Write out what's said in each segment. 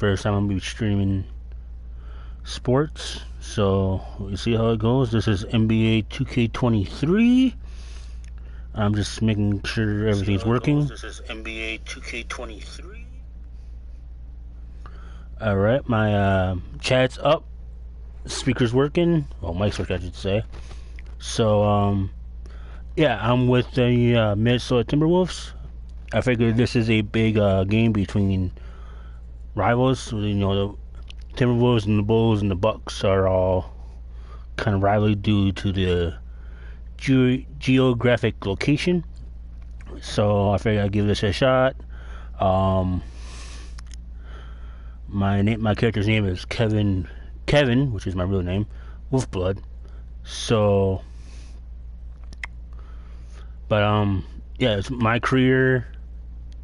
first time I'm gonna be streaming sports, so we'll see how it goes. This is NBA 2K23. I'm just making sure everything's working. This is NBA 2K23. Alright, my chat's up. Speaker's working. Well, mic's working, I should say. So, yeah, I'm with the Minnesota Timberwolves. I figured this is a big game between rivals. You know, the Timberwolves and the Bulls and the Bucks are all kind of rivalry due to the geographic location. So I figured I'd give this a shot. My character's name is Kevin, which is my real name, Wolfblood. So, but yeah, it's my career,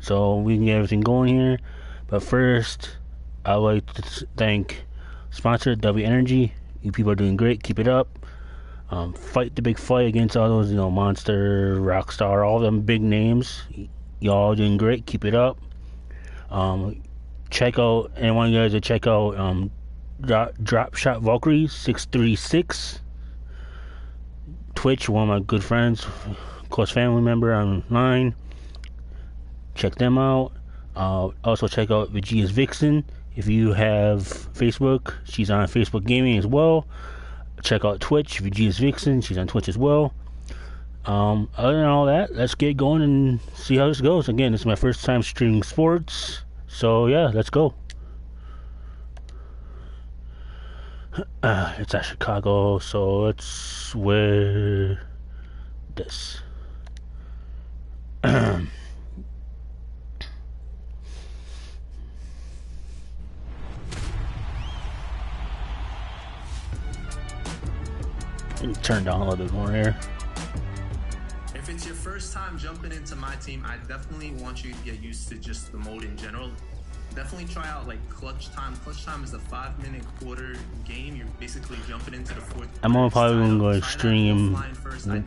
so we can get everything going here. But first, I'd like to thank sponsor W Energy. You people are doing great. Keep it up. Fight the big fight against all those, Monster, Rockstar, all them big names. Y'all doing great. Keep it up. Check out, and I want you guys to check out Drop Shot Valkyrie 636. Twitch, one of my good friends, close family member online. Check them out. Also check out Vegeta's Vixen. If you have Facebook, she's on Facebook Gaming as well. Check out Twitch, Vegeta's Vixen. She's on Twitch as well. Other than all that, let's get going and see how this goes. Again, this is my first time streaming sports, so yeah, let's go. It's at Chicago, so let's wear this. And turn down a little bit more here. If it's your first time jumping into my team, I definitely want you to get used to just the mode in general. Definitely try out like Clutch Time. Clutch Time is a 5-minute quarter game. You're basically jumping into the fourth. I'm probably going to stream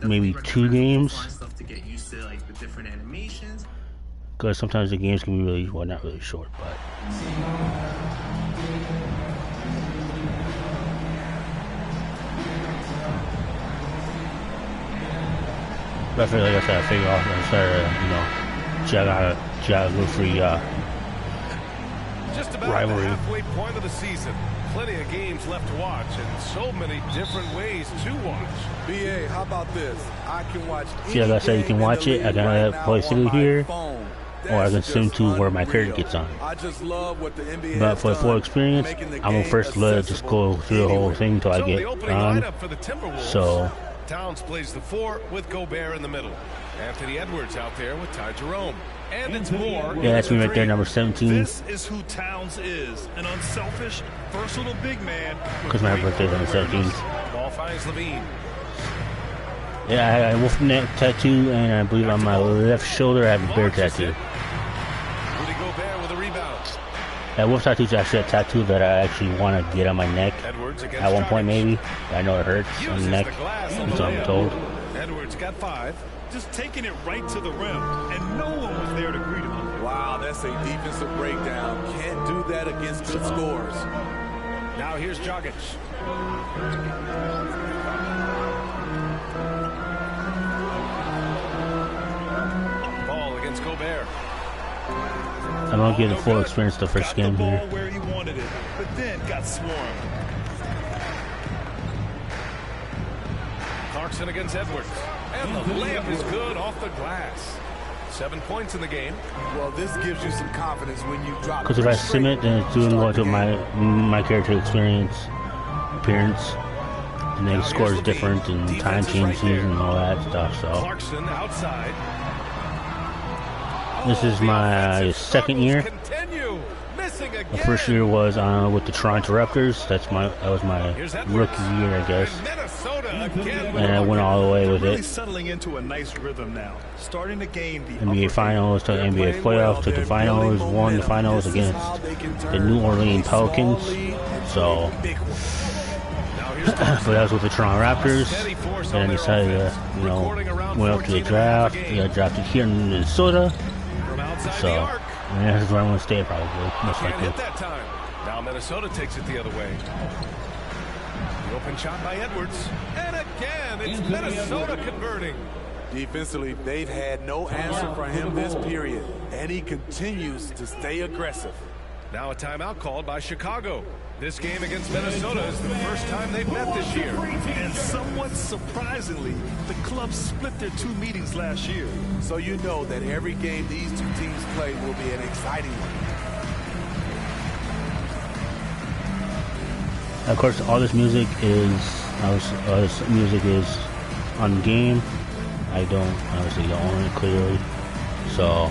maybe 2 games. Stuff to get used to like the different animations. Because sometimes the games can be really, well, not really short, but. But I feel like I said, I figure out and start, jog a little free just about rivalry. The halfway point of the season. Plenty of games left to watch and so many different ways to watch. BA, how about this? I can watch. See, as I said, you can watch it. I got play through here, or I can stream to where my character gets on. I just love what the NBA but for the full experience, I'm gonna first let it just go through the whole thing until I get on. So. Towns plays the 4 with Gobert in the middle. Anthony Edwards out there with Ty Jerome. And it's more. Yeah, that's me right there, number 17. This is who Towns is, an unselfish, versatile big man. Because my birthday's on the 17th. Ball finds Levine. Yeah, I got a wolf neck tattoo, and I believe on my left shoulder I have a bear tattoo. Rudy Gobert with a rebound. That wolf tattoo is actually a tattoo that I actually want to get on my neck at one point, maybe. I know it hurts on the neck, that's what I'm told. Edwards got 5. Just taking it right to the rim, and no one was there to greet him. Wow, that's a defensive breakdown. Can't do that against good scores. Now here's Jokic. Ball against Gobert. I don't get the full experience the first game here. Where he wanted it, but then got swarmed. Clarkson against Edwards. And the layup is good off the glass. 7 points in the game. Well, this gives you some confidence when you drop. Because if I sim it, then it's doing going to my character experience, appearance, and then scores different, and time changes and all that stuff. So Clarkson outside. this is my second year. The first year was with the Toronto Raptors. That was my rookie year, I guess. And I went all the way with it. Settling into a nice rhythm now. Starting to gain the NBA Finals, to NBA playoffs, to the finals, won the finals against the New Orleans Pelicans. So, but that was with the Toronto Raptors. And I decided to, went up to the draft. I drafted here in Minnesota. So, and that's where I'm going to stay probably, most likely. Now Minnesota takes it the other way. The open shot by Edwards. And again, it's Minnesota converting. Defensively, they've had no answer for him this period, and he continues to stay aggressive. Now a timeout called by Chicago. This game against Minnesota is the first time they've met this year. And somewhat surprisingly, the clubs split their 2 meetings last year. So you know that every game these two teams play will be an exciting one. Of course, all this music is on game. I don't obviously don't own it clearly, so.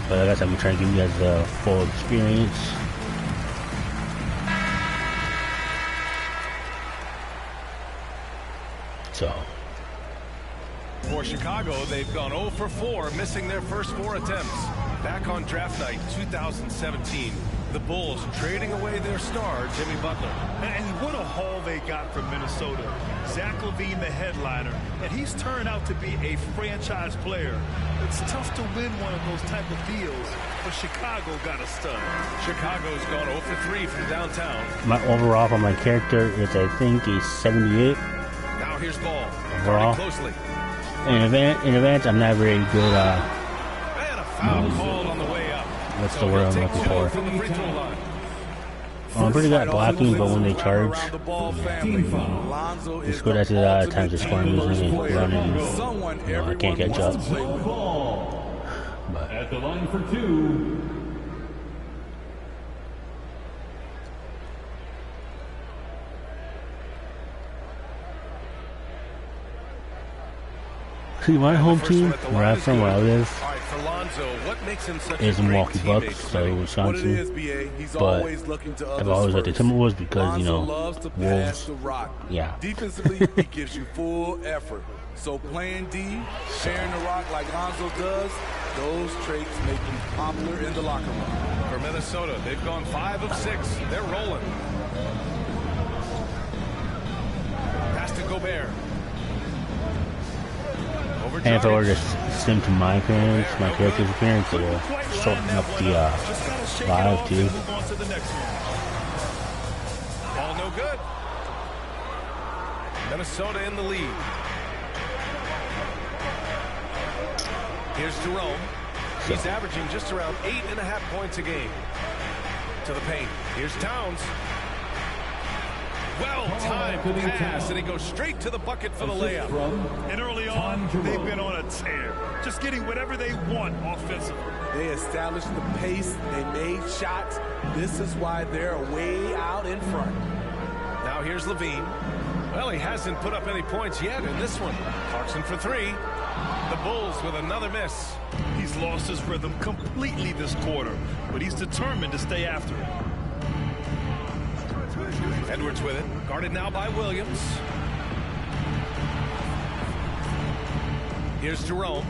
But I guess I'm trying to give you guys the full experience. So. For Chicago, they've gone 0 for 4, missing their first 4 attempts. Back on draft night 2017, the Bulls trading away their star, Jimmy Butler. And what a haul they got from Minnesota. Zach LaVine, the headliner, and he's turned out to be a franchise player. It's tough to win one of those type of deals, but Chicago got a stud. Chicago's gone 0 for 3 from downtown. My overall for my character is, I think, a 78. Now here's Ball. Overall. Closely. In advance, I'm not very good. And a foul called on the way up. What's the word I'm looking for? From the free throw line. I'm pretty good at blocking, but when they charge, it's good at the times they're scoring, losing, and running. I can't catch up. But at the line for 2. see, my home team, where I'm from, where I live, is Milwaukee Bucks, so Wisconsin. But I've always liked the Timberwolves because, you know, Wolves. Yeah. Defensively, he gives you full effort. So playing D, sharing the rock like Lonzo does, those traits make him popular in the locker room. For Minnesota, they've gone 5 of 6. They're rolling. Pass to Gobert. And if I were to sim to my appearance, my character's appearance, it will shorten up the live too. Ball no good. Minnesota in the lead. Here's Jerome. He's averaging just around 8.5 points a game. To the paint. Here's Towns. Well-timed pass, and he goes straight to the bucket for the layup. And early on, they've been on a tear, just getting whatever they want offensively. They established the pace, they made shots. This is why they're way out in front. Now here's LaVine. Well, he hasn't put up any points yet in this one. Clarkson for 3. The Bulls with another miss. He's lost his rhythm completely this quarter, but he's determined to stay after it. Edwards with it. Guarded now by Williams. Here's Jerome.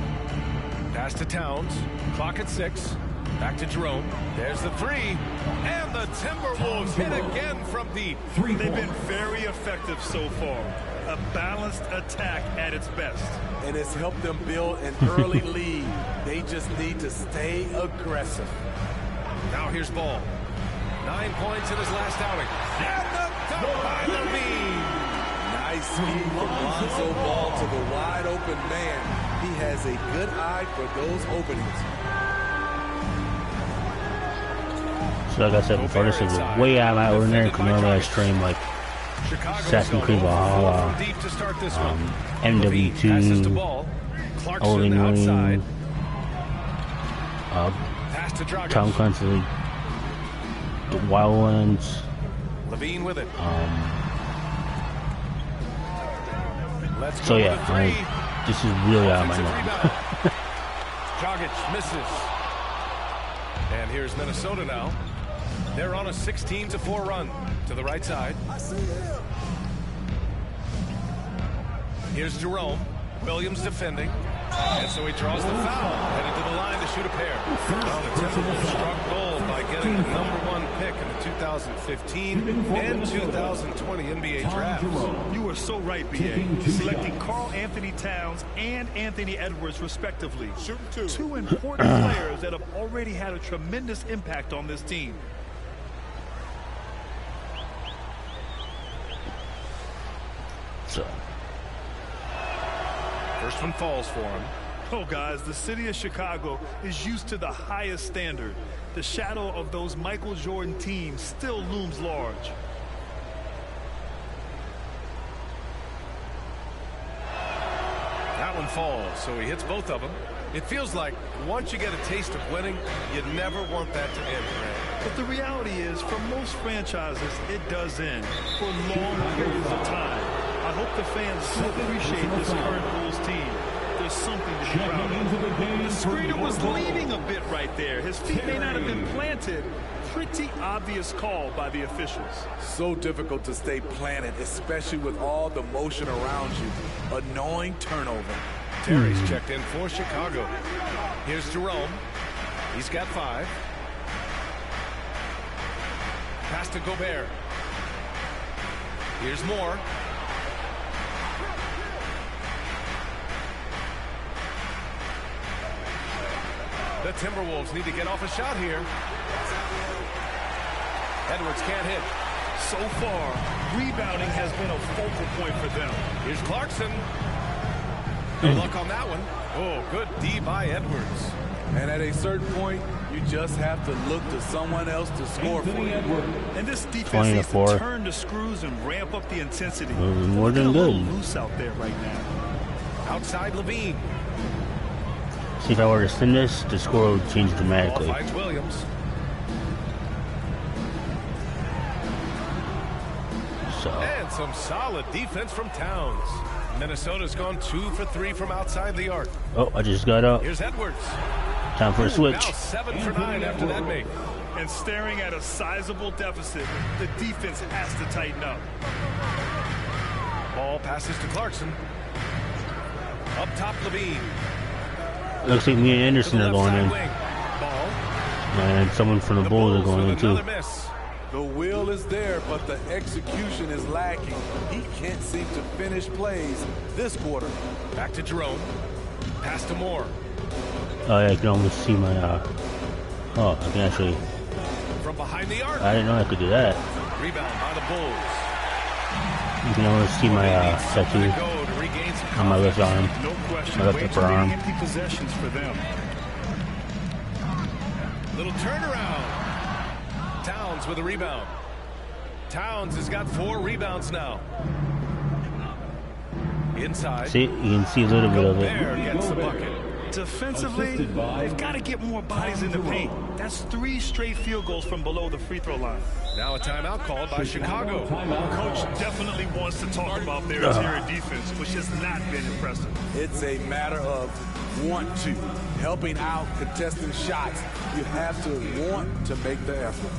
Pass to Towns. Clock at 6. Back to Jerome. There's the 3. And the Timberwolves hit again from deep. They've been very effective so far. A balanced attack at its best. And it's helped them build an early lead. They just need to stay aggressive. Now here's Ball. 9 points in his last outing. And the dunk by LaVine. Nice feed from Lonzo Ball to the wide open man. He has a good eye for those openings. So like I said before, this is way out of my ordinary because normally I stream like Assassin's Creed Valhalla, MW2, Elden Ring, Tom Clancy, The Wildlands. LaVine with it. So yeah, this is really out of my mind. Dragic misses. And here's Minnesota now. They're on a 16-4 run to the right side. Here's Jerome. Williams defending. And so he draws the foul. Headed to the line to shoot a pair. Well, the Timberwolves struck gold by getting the #1 pick in the 2015 and 2020 NBA drafts. You were so right, B.A. Selecting Karl Anthony Towns and Anthony Edwards, respectively. Two important players that have already had a tremendous impact on this team. First one falls for him. Oh, guys, the city of Chicago is used to the highest standard. The shadow of those Michael Jordan teams still looms large. That one falls, so he hits both of them. It feels like once you get a taste of winning, you never want that to end, Ray. But the reality is, for most franchises, it does end for long periods of time. I hope the fans still appreciate this current Bulls team. There's something to be proud of. The screener was leaning a bit right there. His feet may not have been planted. Pretty obvious call by the officials. So difficult to stay planted, especially with all the motion around you. Annoying turnover. Terry's checked in for Chicago. Here's Jerome. He's got 5. Pass to Gobert. Here's Moore. The Timberwolves need to get off a shot here. Edwards can't hit. So far, rebounding has been a focal point for them. Here's Clarkson. No luck on that one. Oh, good D by Edwards. And at a certain point, you just have to look to someone else to score for you. And this defense needs to turn the screws and ramp up the intensity. More than a good. little loose out there right now. Outside Levine. See, if I were to send this, the score would change dramatically. Ball finds Williams. So. And some solid defense from Towns. Minnesota's gone 2 for 3 from outside the arc. Oh, I just got up. Here's Edwards. Time for a switch. Now 7 for 9 after that make. And staring at a sizable deficit, the defense has to tighten up. Ball passes to Clarkson. Up top, Levine. Looks like me and Anderson are going in. Ball. And someone from the Bulls are going in too. Miss. The will is there, but the execution is lacking. He can't seem to finish plays this quarter. Back to Jerome. Pass to Moore. Oh yeah, I can almost see my oh, I can actually. From behind the arc. I didn't know I could do that. Rebound by the Bulls. You can almost see my tattoo on my left arm. No question. My left upper arm. Empty possessions for them. Little turnaround. Towns with a rebound. Towns has got 4 rebounds now. Inside. See, you can see a little bit of it. Gobert gets the bucket. Defensively, they've got to get more bodies in the paint. That's 3 straight field goals from below the free throw line. Now a timeout called by Chicago. Coach definitely wants to talk about their interior defense, which has not been impressive. It's a matter of want to. Helping out, contesting shots. You have to want to make the effort.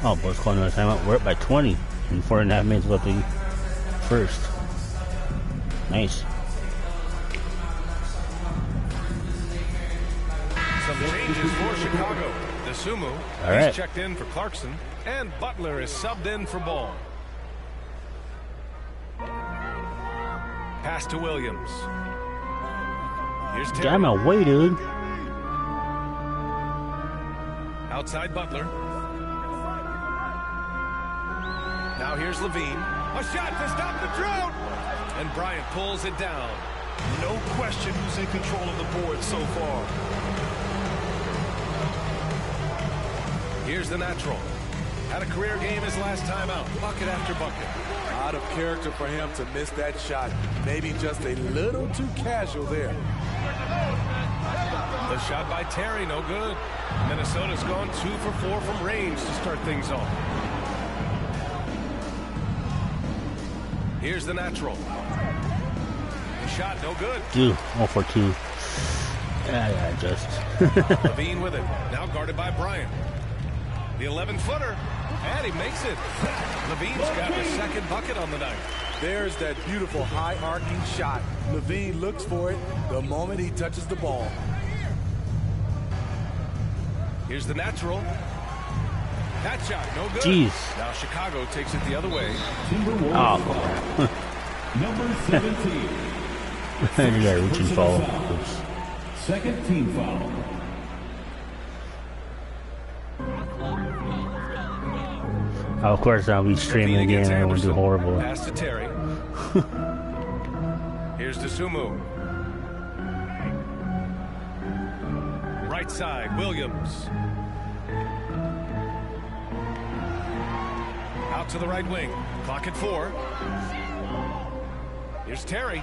Oh, Bulls calling another timeout. We're up by 20 and 4.5 minutes left in first. Nice. Some changes for Chicago. Desumu, he's checked in for Clarkson, and Butler is subbed in for Ball. Pass to Williams. Here's Terry. Get my way, dude. Outside Butler. Now here's Levine. A shot to stop the drought. And Bryant pulls it down. No question who's in control of the board so far. Here's the natural. Had a career game his last time out. Bucket after bucket. Out of character for him to miss that shot. Maybe just a little too casual there. The shot by Terry, no good. Minnesota's gone 2 for 4 from range to start things off. Here's the natural. The shot, no good. 2, 0 for 2. Yeah, just. Levine with it. Now guarded by Bryant. The 11-footer. And he makes it. Levine's got the second bucket on the night. There's that beautiful high-arcing shot. Levine looks for it the moment he touches the ball. Here's the natural. That shot, no good. Jeez. Now Chicago takes it the other way. Oh, Number 17. You got reaching foul. Second team foul. Of course, I'll be streaming again and everyone do horrible. Pass to Terry. Here's Dosunmu. Right side, Williams. Out to the right wing. Clock at 4. Here's Terry.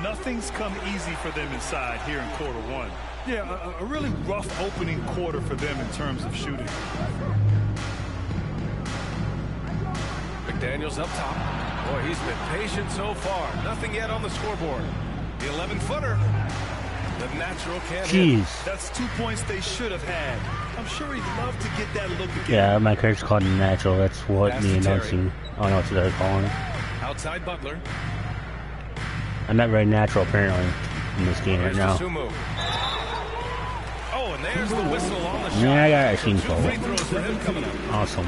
Nothing's come easy for them inside here in quarter one. Yeah, a really rough opening quarter for them in terms of shooting. McDaniels up top. Boy, he's been patient so far. Nothing yet on the scoreboard. The 11-footer. The natural can't hit. Jeez. That's 2 points they should have had. I'm sure he'd love to get that look again. Yeah, my character's called natural. That's what Pass the to announcing. I don't know what they're calling it. Outside Butler. I'm not very natural apparently in this game right Here's now. Dosunmu. Oh, and there's the whistle on the shot. Yeah, I got a team So foul. 2 free throws for him coming up. Awesome.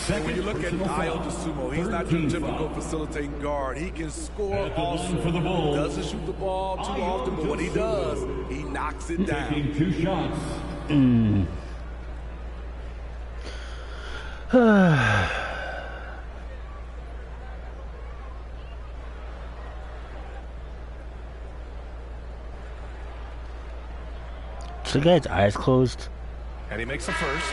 When you look at Ayo Dosunmu, he's not your typical facilitating guard. He can score also. For the Bulls. Doesn't shoot the ball too often, but when he does, he knocks it down. Taking 2 shots. So the guy's eyes closed. And he makes a first.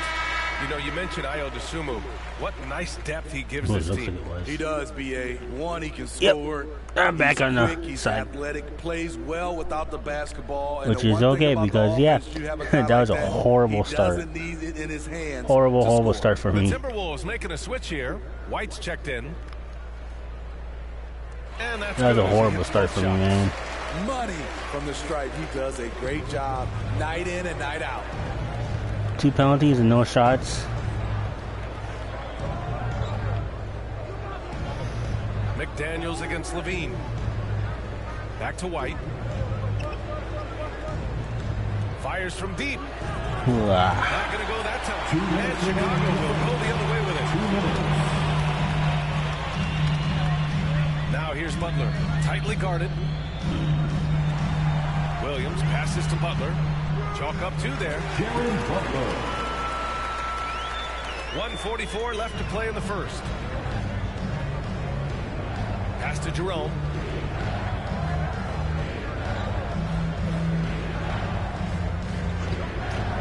You know, you mentioned Ayo Dosunmu. What nice depth he gives Well, it this looks like team. it was. He does, B.A. One, he can Yep. score. I'm back He's on the quick, he's side. athletic, plays well without the basketball. And Which the is one thing okay about the because, yeah, offense, you have a guy that was like a horrible he start. doesn't need it in his hands Horrible to score. start for The me. Timberwolves making a switch here. White's checked in. And that's That was good a as he horrible hits start both for me, shots. man. Money from the stripe. He does a great job night in and night out. 2 penalties and no shots. McDaniels against Levine. Back to White. Fires from deep. Ooh, ah. Not going to go that time. And Chicago will go the other way with it. 2 minutes. Now here's Butler. Tightly guarded. Williams passes to Butler. Chalk up 2 there. Jared Butler. 1:44 left to play in the first. Pass to Jerome.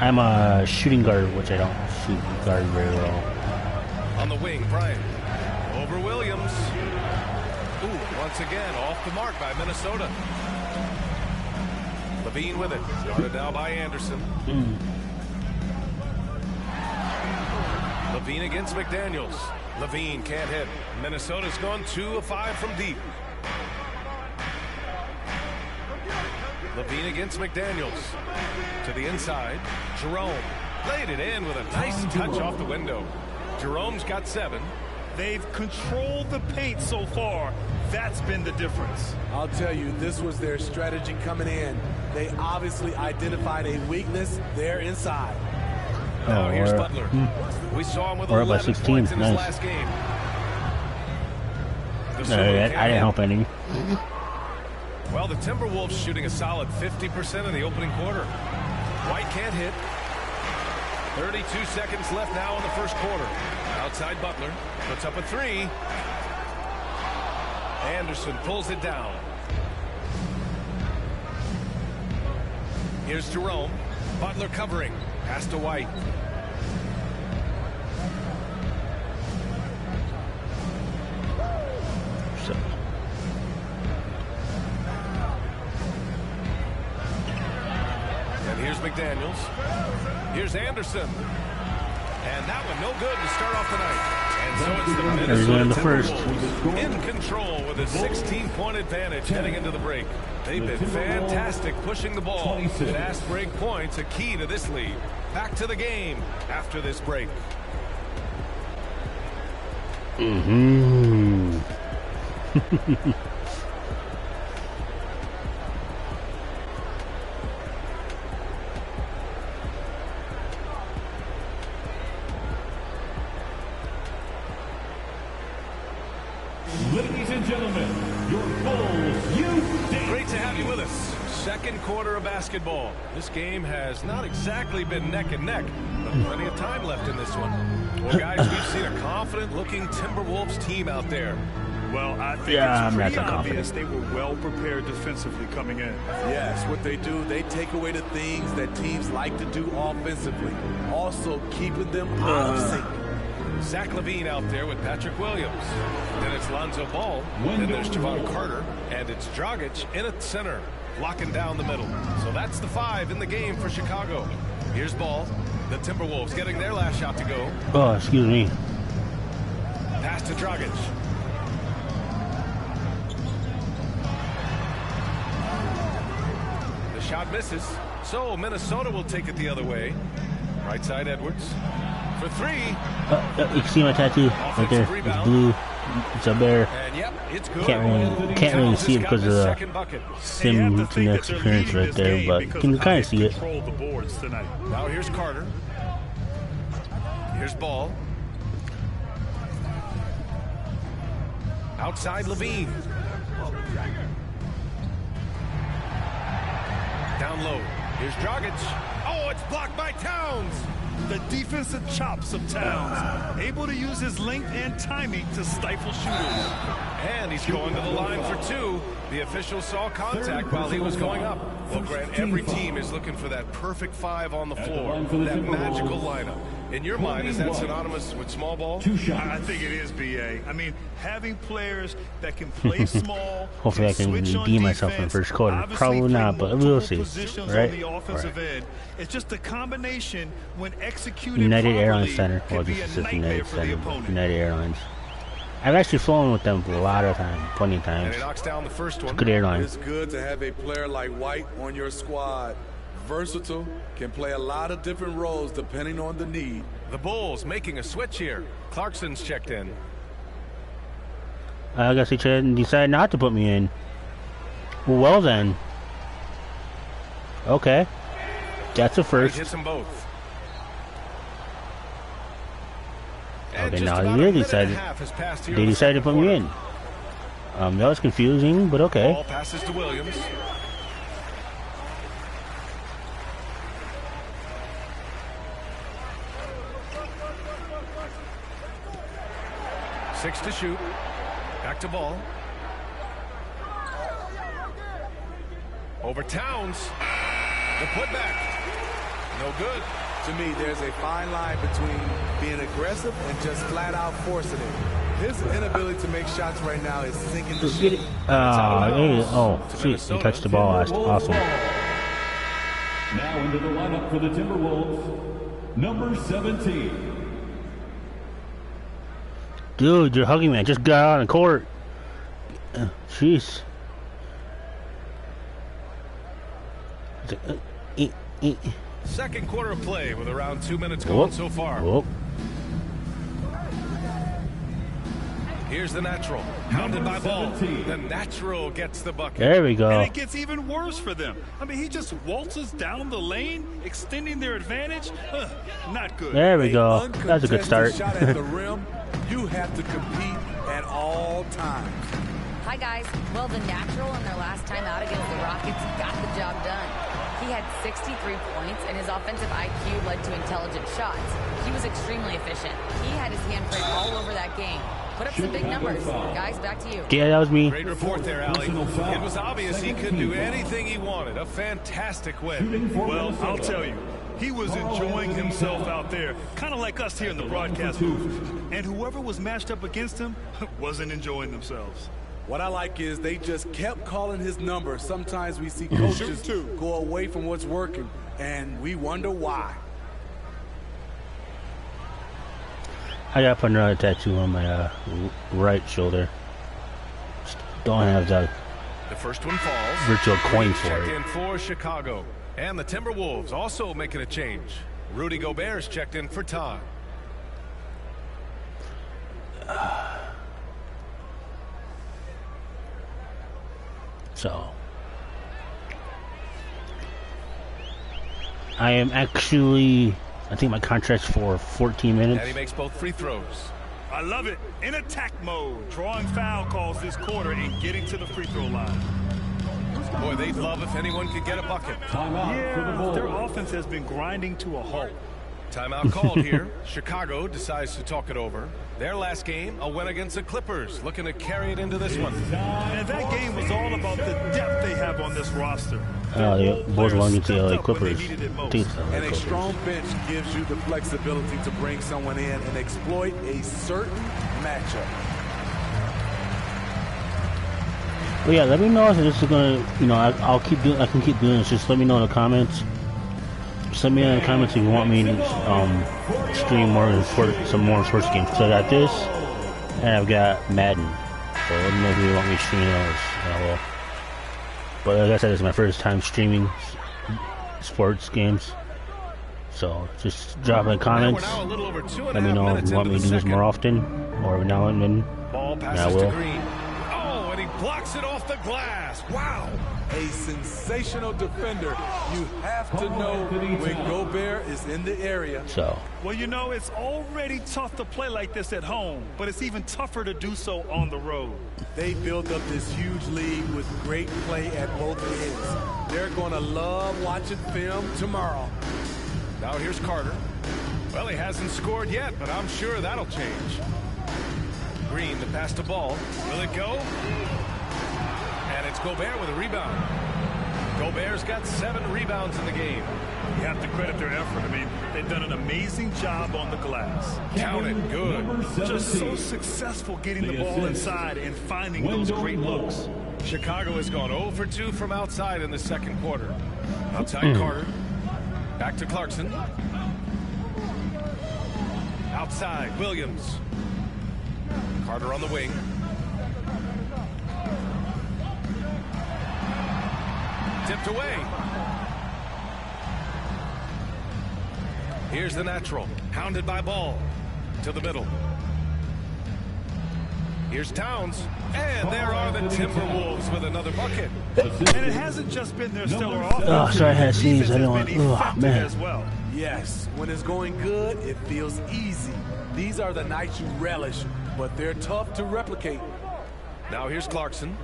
I'm a shooting guard, which I don't shoot guard very well. On the wing, Bryant. Over Williams. Ooh, once again, off the mark by Minnesota. Levine with it. Guarded now by Anderson. Levine against McDaniels. Levine can't hit. Minnesota's gone 2 of 5 from deep. Levine against McDaniels. To the inside. Jerome laid it in with a nice touch off the window. Jerome's got 7. They've controlled the paint so far. That's been the difference. I'll tell you, this was their strategy coming in. They obviously identified a weakness there inside. Now here's we're- Butler. We saw him with We're up by 11 16. points in his Nice. last game. I Dosunmu didn't help any. Well, the Timberwolves shooting a solid 50% in the opening quarter. White can't hit. 32 seconds left now in the first quarter. Outside Butler. Puts up a 3. Anderson pulls it down. Here's Jerome. Butler covering. Pass to White. So, And here's McDaniels. Here's Anderson. And that one no good to start off the night. And so it's the Everyone in the Minnesota first. Timberwolves in control with a 16-point advantage heading into the break. They've been fantastic pushing the ball. Fast break points a key to this lead. Back to the game after this break. Ladies and gentlemen, your Bulls, you Great to have you with us. Second quarter of basketball. This game has not exactly been neck and neck, but plenty of time left in this one. Well, guys, we've seen a confident-looking Timberwolves team out there. Well, I think Yeah, I'm it's not pretty so obvious confident. they were well prepared defensively coming in. Yes, what they do, they take away the things that teams like to do offensively, also keeping them out of sync. Zach LaVine out there with Patrick Williams. Then it's Lonzo Ball. Then there's Javon Carter. And it's Dragic in at center, locking down the middle. So that's the 5 in the game for Chicago. Here's Ball. The Timberwolves getting their last shot to go. Oh, excuse me. Pass to Dragic. The shot misses. So Minnesota will take it the other way. Right side Edwards. For 3. You can see my tattoo right there. It's blue. It's a bear. And yep, it's good. Can't really see it because of the second bucket. And you have to sim think that next they're appearance leading right this there, game but because you can of how kind they of see it. control the boards tonight. Now here's Carter. Here's Ball. Outside Levine. Down low. Here's Dragic. Oh, it's blocked by Towns. The defensive chops of Towns, able to use his length and timing to stifle shooters. And he's going to the line for 2. The official saw contact while he was going up. Well, Grant, every team is looking for that perfect 5 on the floor, that magical lineup. In your mind, is that synonymous with small ball? I think it is, B.A. I mean, having players that can play small. Hopefully I can switch on redeem myself in the defense, first quarter. obviously Probably play not, but we'll multiple see. positions Right? on the offensive Right. end. It's just a combination when executed United properly Airlines Center. can Well, be this a is nightmare United for the Center. opponent. United Airlines. I've actually flown with them a lot of times, plenty of And times. he knocks down the first one. Good airline. It's good to have a player like White on your squad. Versatile, can play a lot of different roles depending on the need. The Bulls making a switch here. Clarkson's checked in. I guess he decided not to put me in. Well then. Okay. That's a He first. hits them both. Okay, And now just they about a really minute and a decided. half has passed here They in the decided to second put me quarter. in. That was confusing, but okay. Ball passes to Williams. Six to shoot. Back to Ball. Over Towns. The putback. No good. To me, there's a fine line between being aggressive and just flat out forcing it. His inability to make shots right now is sinking the Get it. ship. Oh, sweet. He touched the ball. Awesome. Now into the lineup for the Timberwolves, number 17. Dude, you're hugging me. I just got out on the court. Jeez. Second quarter of play with around 2 minutes going so far. Whoop. Here's the natural. Hounded by Ball. The natural gets the bucket. There we go. And it gets even worse for them. I mean, he just waltzes down the lane, extending their advantage. Not good. There we go. That's a good start. Uncontested shot at the rim, you have to compete at all times. Hi, guys. Well, the natural in their last time out against the Rockets got the job done. He had 63 points, and his offensive IQ led to intelligent shots. He was extremely efficient. He had his handprint all over that game. Put up some big numbers. Guys, back to you. Yeah, that was me. Great report there, Allie. It was obvious he could do anything he wanted. A fantastic win. Well, I'll tell you, he was enjoying himself out there, kind of like us here in the broadcast booth. And whoever was matched up against him wasn't enjoying themselves. What I like is they just kept calling his number. Sometimes we see coaches go away from what's working, and we wonder why. I gotta put another tattoo on my right shoulder. Just don't have the The first one falls. virtual coin for Check it. in for Chicago. And the Timberwolves also making a change. Rudy Gobert's checked in for Todd. So I am actually, I think my contract's for 14 And he minutes. makes both free throws. I love it. In attack mode, drawing foul calls this quarter and getting to the free throw line. Boy, they'd love if anyone could get a bucket. Yeah, their offense has been grinding to a halt. Timeout called here. Chicago decides to talk it over. Their last game, a win against the Clippers, looking to carry it into this one. And that game was all about the depth they have on this roster. The Bulls belong against the LA Clippers. And a strong bench gives you the flexibility to bring someone in and exploit a certain matchup. Well, yeah, let me know if this is gonna, you know, I'll keep doing. I can keep doing this. Just let me know in the comments. Just let me know in the comments if you want me to stream some more sports games. So I got this, and I've got Madden. So let me know if you want me to stream those. I will. But like I said, it's my first time streaming sports games. So just drop in the comments. Let me know if you want me to do this more often, or every now and then. Ball passes to Green. Oh, and he blocks it off the glass. Wow. A sensational defender. You have to know when Gobert is in the area. So. Well, you know, it's already tough to play like this at home, but it's even tougher to do so on the road. They built up this huge lead with great play at both ends. They're going to love watching film tomorrow. Now here's Carter. Well, he hasn't scored yet, but I'm sure that'll change. Green, the pass to Ball. Will it go? And it's Gobert with a rebound. Gobert's got 7 rebounds in the game. You have to credit their effort. I mean, they've done an amazing job on the glass. Count it, good. Just so successful getting the ball inside and finding those great looks. Chicago has gone 0 for 2 from outside in the second quarter. Outside Carter. Back to Clarkson. Outside, Williams. Carter on the wing. Tipped away. Here's the natural. Hounded by Ball. To the middle. Here's Towns. And there are the Timberwolves with another bucket. And it hasn't just been their stellar offense. Oh, sorry, I had to sneeze. I don't want. Oh, man. As well. Yes, when it's going good, it feels easy. These are the nights you relish, but they're tough to replicate. Now here's Clarkson.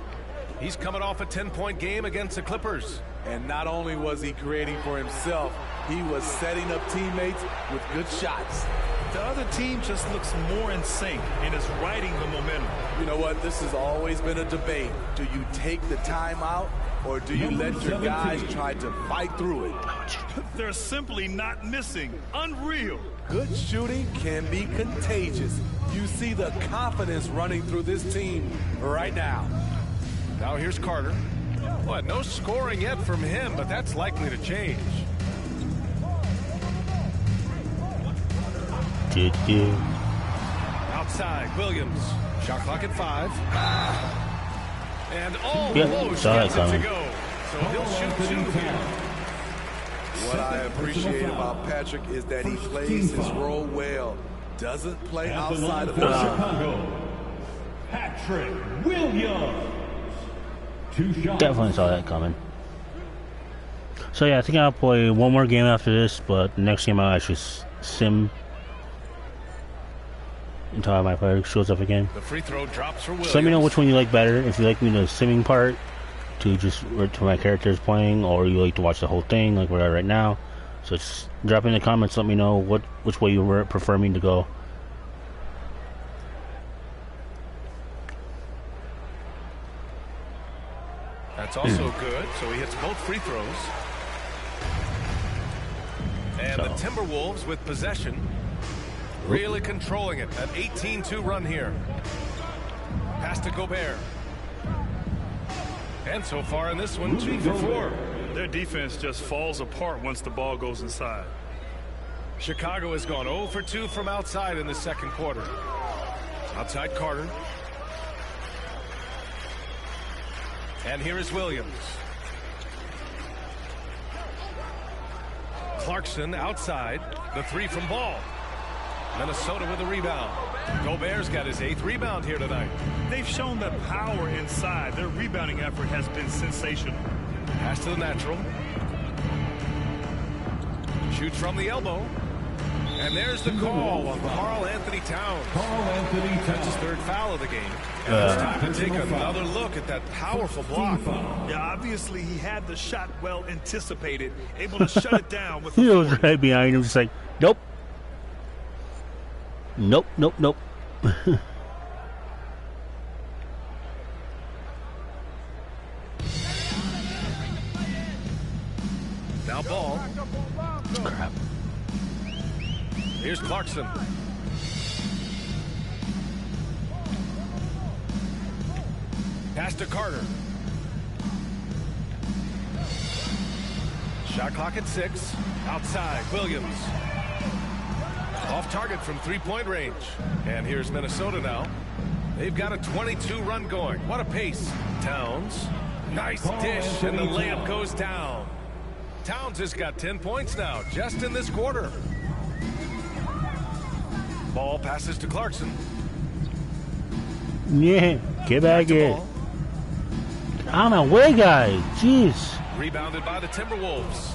He's coming off a 10-point game against the Clippers. And not only was he creating for himself, he was setting up teammates with good shots. The other team just looks more in sync and is riding the momentum. You know what? This has always been a debate. Do you take the time out, or do you let your guys try to fight through it? They're simply not missing. Unreal. Good shooting can be contagious. You see the confidence running through this team right now. Now here's Carter. What? No scoring yet from him, but that's likely to change. Outside, Williams. Shot clock at 5. And almost gets it to go. So he'll shoot 2 here. What I appreciate about Patrick is that he plays his role well. Doesn't play outside of the Chicago, Patrick Williams. 2 shots. Definitely saw that coming. So yeah, I think I'll play one more game after this, but the next game I'll actually sim until my player shows up again. The free throw drops for Williams. So let me know which one you like better. If you like me the simming part to just to my characters playing, or you like to watch the whole thing like we're at right now. So just drop in the comments. Let me know which way you prefer me to go. That's also good. So he hits both free throws. And the Timberwolves with possession. Really controlling it. An 18-2 run here. Pass to Gobert. And so far in this one, 2 for 4. Their defense just falls apart once the ball goes inside. Chicago has gone 0 for 2 from outside in the second quarter. Outside Carter. And here is Williams. Clarkson outside. The 3 from Ball. Minnesota with a rebound. Gobert's got his 8th rebound here tonight. They've shown that power inside. Their rebounding effort has been sensational. Pass to the natural. Shoots from the elbow. And there's the call on Karl Anthony Towns. That's his third foul of the game. And it's time to take another look at that powerful block. Yeah, obviously he had the shot well anticipated, able to shut it down with He the was right behind him, just like, nope. Nope, nope, nope. Now ball. Crap. Here's Clarkson. Pass to Carter. Shot clock at 6. Outside, Williams. Off target from three-point range. And here's Minnesota now. They've got a 22-run going. What a pace. Towns. Nice dish, and the layup goes down. Towns has got 10 points now, just in this quarter. Ball passes to Clarkson. Yeah, get back in. Ball. I'm a way guy. Jeez. Rebounded by the Timberwolves.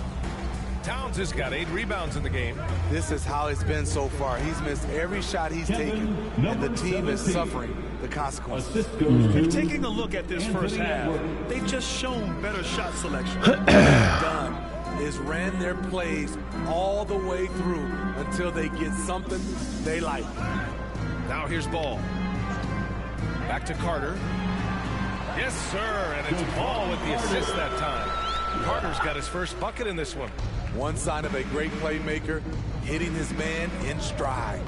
Towns has got 8 rebounds in the game. This is how it's been so far. He's missed every shot he's taken, and the team is suffering the consequences. If taking a look at this first half, they've just shown better shot selection. Done is ran their plays all the way through until they get something they like. Now here's Ball. Back to Carter. Yes, sir, and it's Ball with the assist that time. Carter's got his first bucket in this one. One sign of a great playmaker, hitting his man in stride.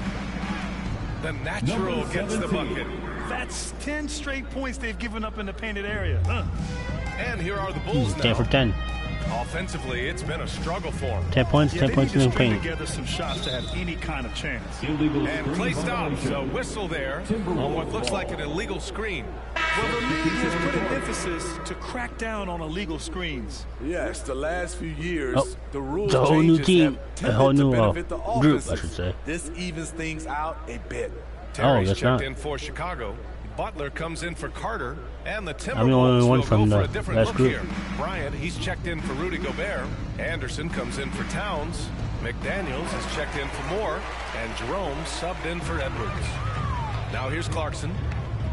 The natural gets the bucket. That's 10 straight points they've given up in the painted area. And here are the Bulls now. 10 for 10. Offensively, it's been a struggle for them. 10 points, Yeah, 10 they points need in to the string paint. together some shots to have any kind of chance. And play stops. A whistle there on what looks like an illegal screen. Well, the league has put an emphasis to crack down on illegal screens. Yes, the last few years, Oh, the rules it's a whole new changes team, have a tended whole to new benefit the group, offenses. I should say. This evens things out a bit. Terry's that's checked not. in for Chicago. Butler comes in for Carter, and the I'm the only Timberwolves one will from go for the a different last look group. here. Bryant, he's checked in for Rudy Gobert. Anderson comes in for Towns. McDaniels has checked in for Moore, and Jerome subbed in for Edwards. Now here's Clarkson,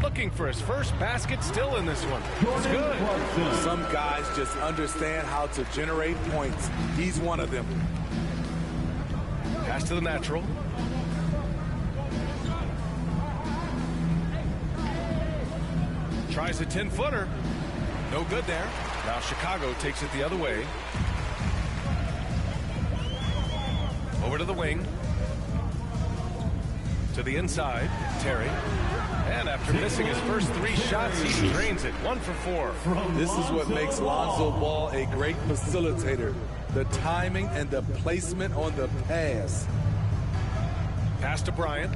looking for his first basket still in this one. It's good. Some guys just understand how to generate points. He's one of them. Pass to the natural. Tries a 10-footer. No good there. Now Chicago takes it the other way. Over to the wing. To the inside. Terry. And after missing his first 3 shots, he drains it. 1 for 4. This is what makes Lonzo Ball a great facilitator. The timing and the placement on the pass. Pass to Bryant.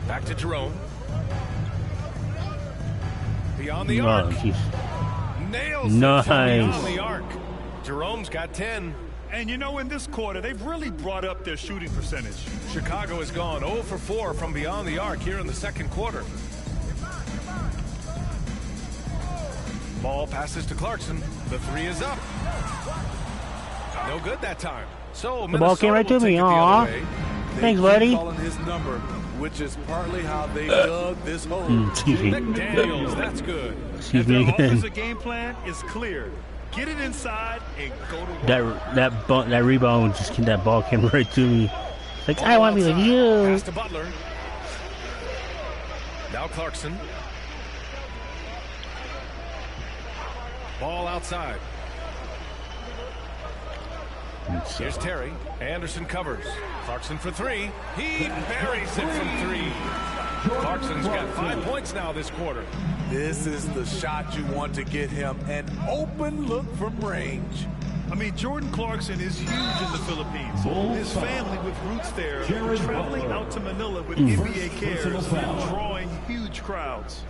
Back to Jerome. Beyond the Oh, arc. jeez. Nails Nice. it from beyond the arc. Jerome's got 10. And you know, in this quarter, they've really brought up their shooting percentage. Chicago has gone 0 for 4 from beyond the arc here in the second quarter. Ball passes to Clarkson. The 3 is up. No good that time. So The ball came right to me. Aw. Thanks, They keep buddy. calling his number, which is partly how they dug this hole. Excuse me. McDaniels, that's good. Excuse Their me again. offensive game plan is clear. Get it inside and go to work. That rebound that ball came right to me. Like, I want to be like you. Pass to Butler. Now Clarkson. Ball outside. Here's Terry. Anderson covers. Clarkson for 3. He buries it from 3. Clarkson's got 5 points now this quarter. This is the shot you want to get him, an open look from range. I mean, Jordan Clarkson is huge in the Philippines. His family with roots there, traveling out to Manila with NBA cares, drawing huge crowds.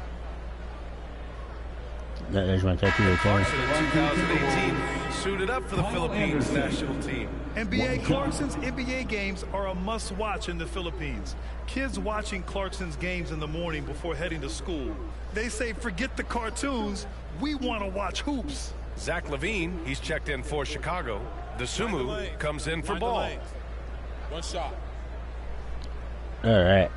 There's my tattoo right there. Clarkson in 2018 suited up for the Philippines national team. NBA Clarkson's NBA games are a must-watch in the Philippines. Kids watching Clarkson's games in the morning before heading to school. They say, forget the cartoons, we want to watch hoops. Zach LaVine, he's checked in for Chicago. DeSumo comes in for ball. One shot. All right.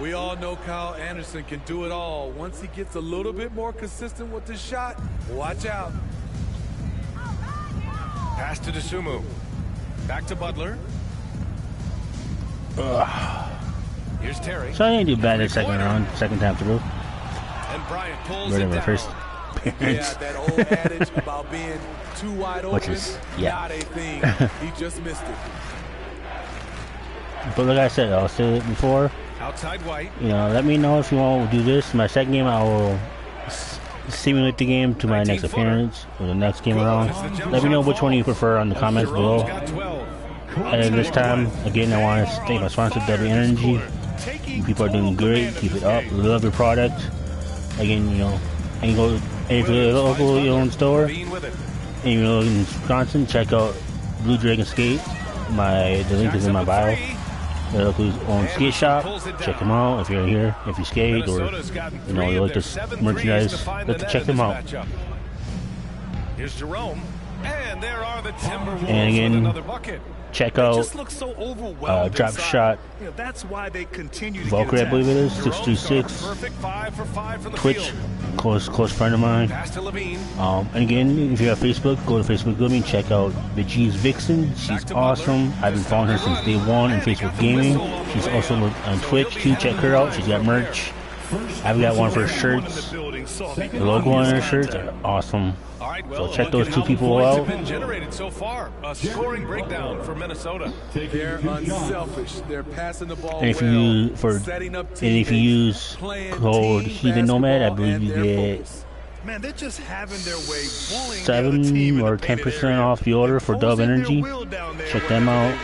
We all know Kyle Anderson can do it all. Once he gets a little bit more consistent with the shot, watch out. Pass to DeSumo. Back to Butler. Here's Terry. So I didn't do bad in the second round, second time through. And Bryant pulls Ready it my down. first Yeah, appearance. that old adage about being too wide Which open, is, yeah. not a thing. He just missed it. But like I said, I'll say it before. Outside White. You know, let me know if you want to do this. My second game, I will simulate the game to my next appearance or the next game around. Let me know which one you prefer on the comments below. Got 12. And this time, again, I want to thank my sponsor, W Energy. You people are doing great. Keep it up. Love your product. Again, you know, and go if you're local your own store, Bean with it. and you're in Wisconsin, check out Blue Dragon Skate. The link is in my bio. Their local own skate shop. Check them out if you're here, if you skate, or Minnesota's gotten you know 3 you of like their this 7 merchandise. threes to find the Let's net check in them this out. matchup. Here's Jerome. And there are the Timberwolves And again, with another bucket. Check They out just look so overwhelmed Drop inside. Shot You know, that's why they continue to Valkyrie, I get believe it attacks. is, Jerome's gone 636. perfect 5 for 5 from the Twitch, field. close friend of mine. Pass to Levine. And again, if you have Facebook, go to Facebook with me. Check out Veggies Vixen. She's awesome. I've been following her since day one in Facebook Gaming. She's also on Twitch too. Check her out. She's got merch. I've got one for her shirts. The logo on her shirts are awesome. All right, well, So check look those at two how people points out. have been generated so far. A scoring breakdown for Minnesota. They're unselfish. They're passing the ball And if well, you setting up and if you use playing code team Heathen Nomad, I basketball, believe and you they're get focused. Man, they're just having their way, bullying the other team 7 in or the painted 10% area. off the order for Dub Imposing their Energy. will down there Check them wherever out.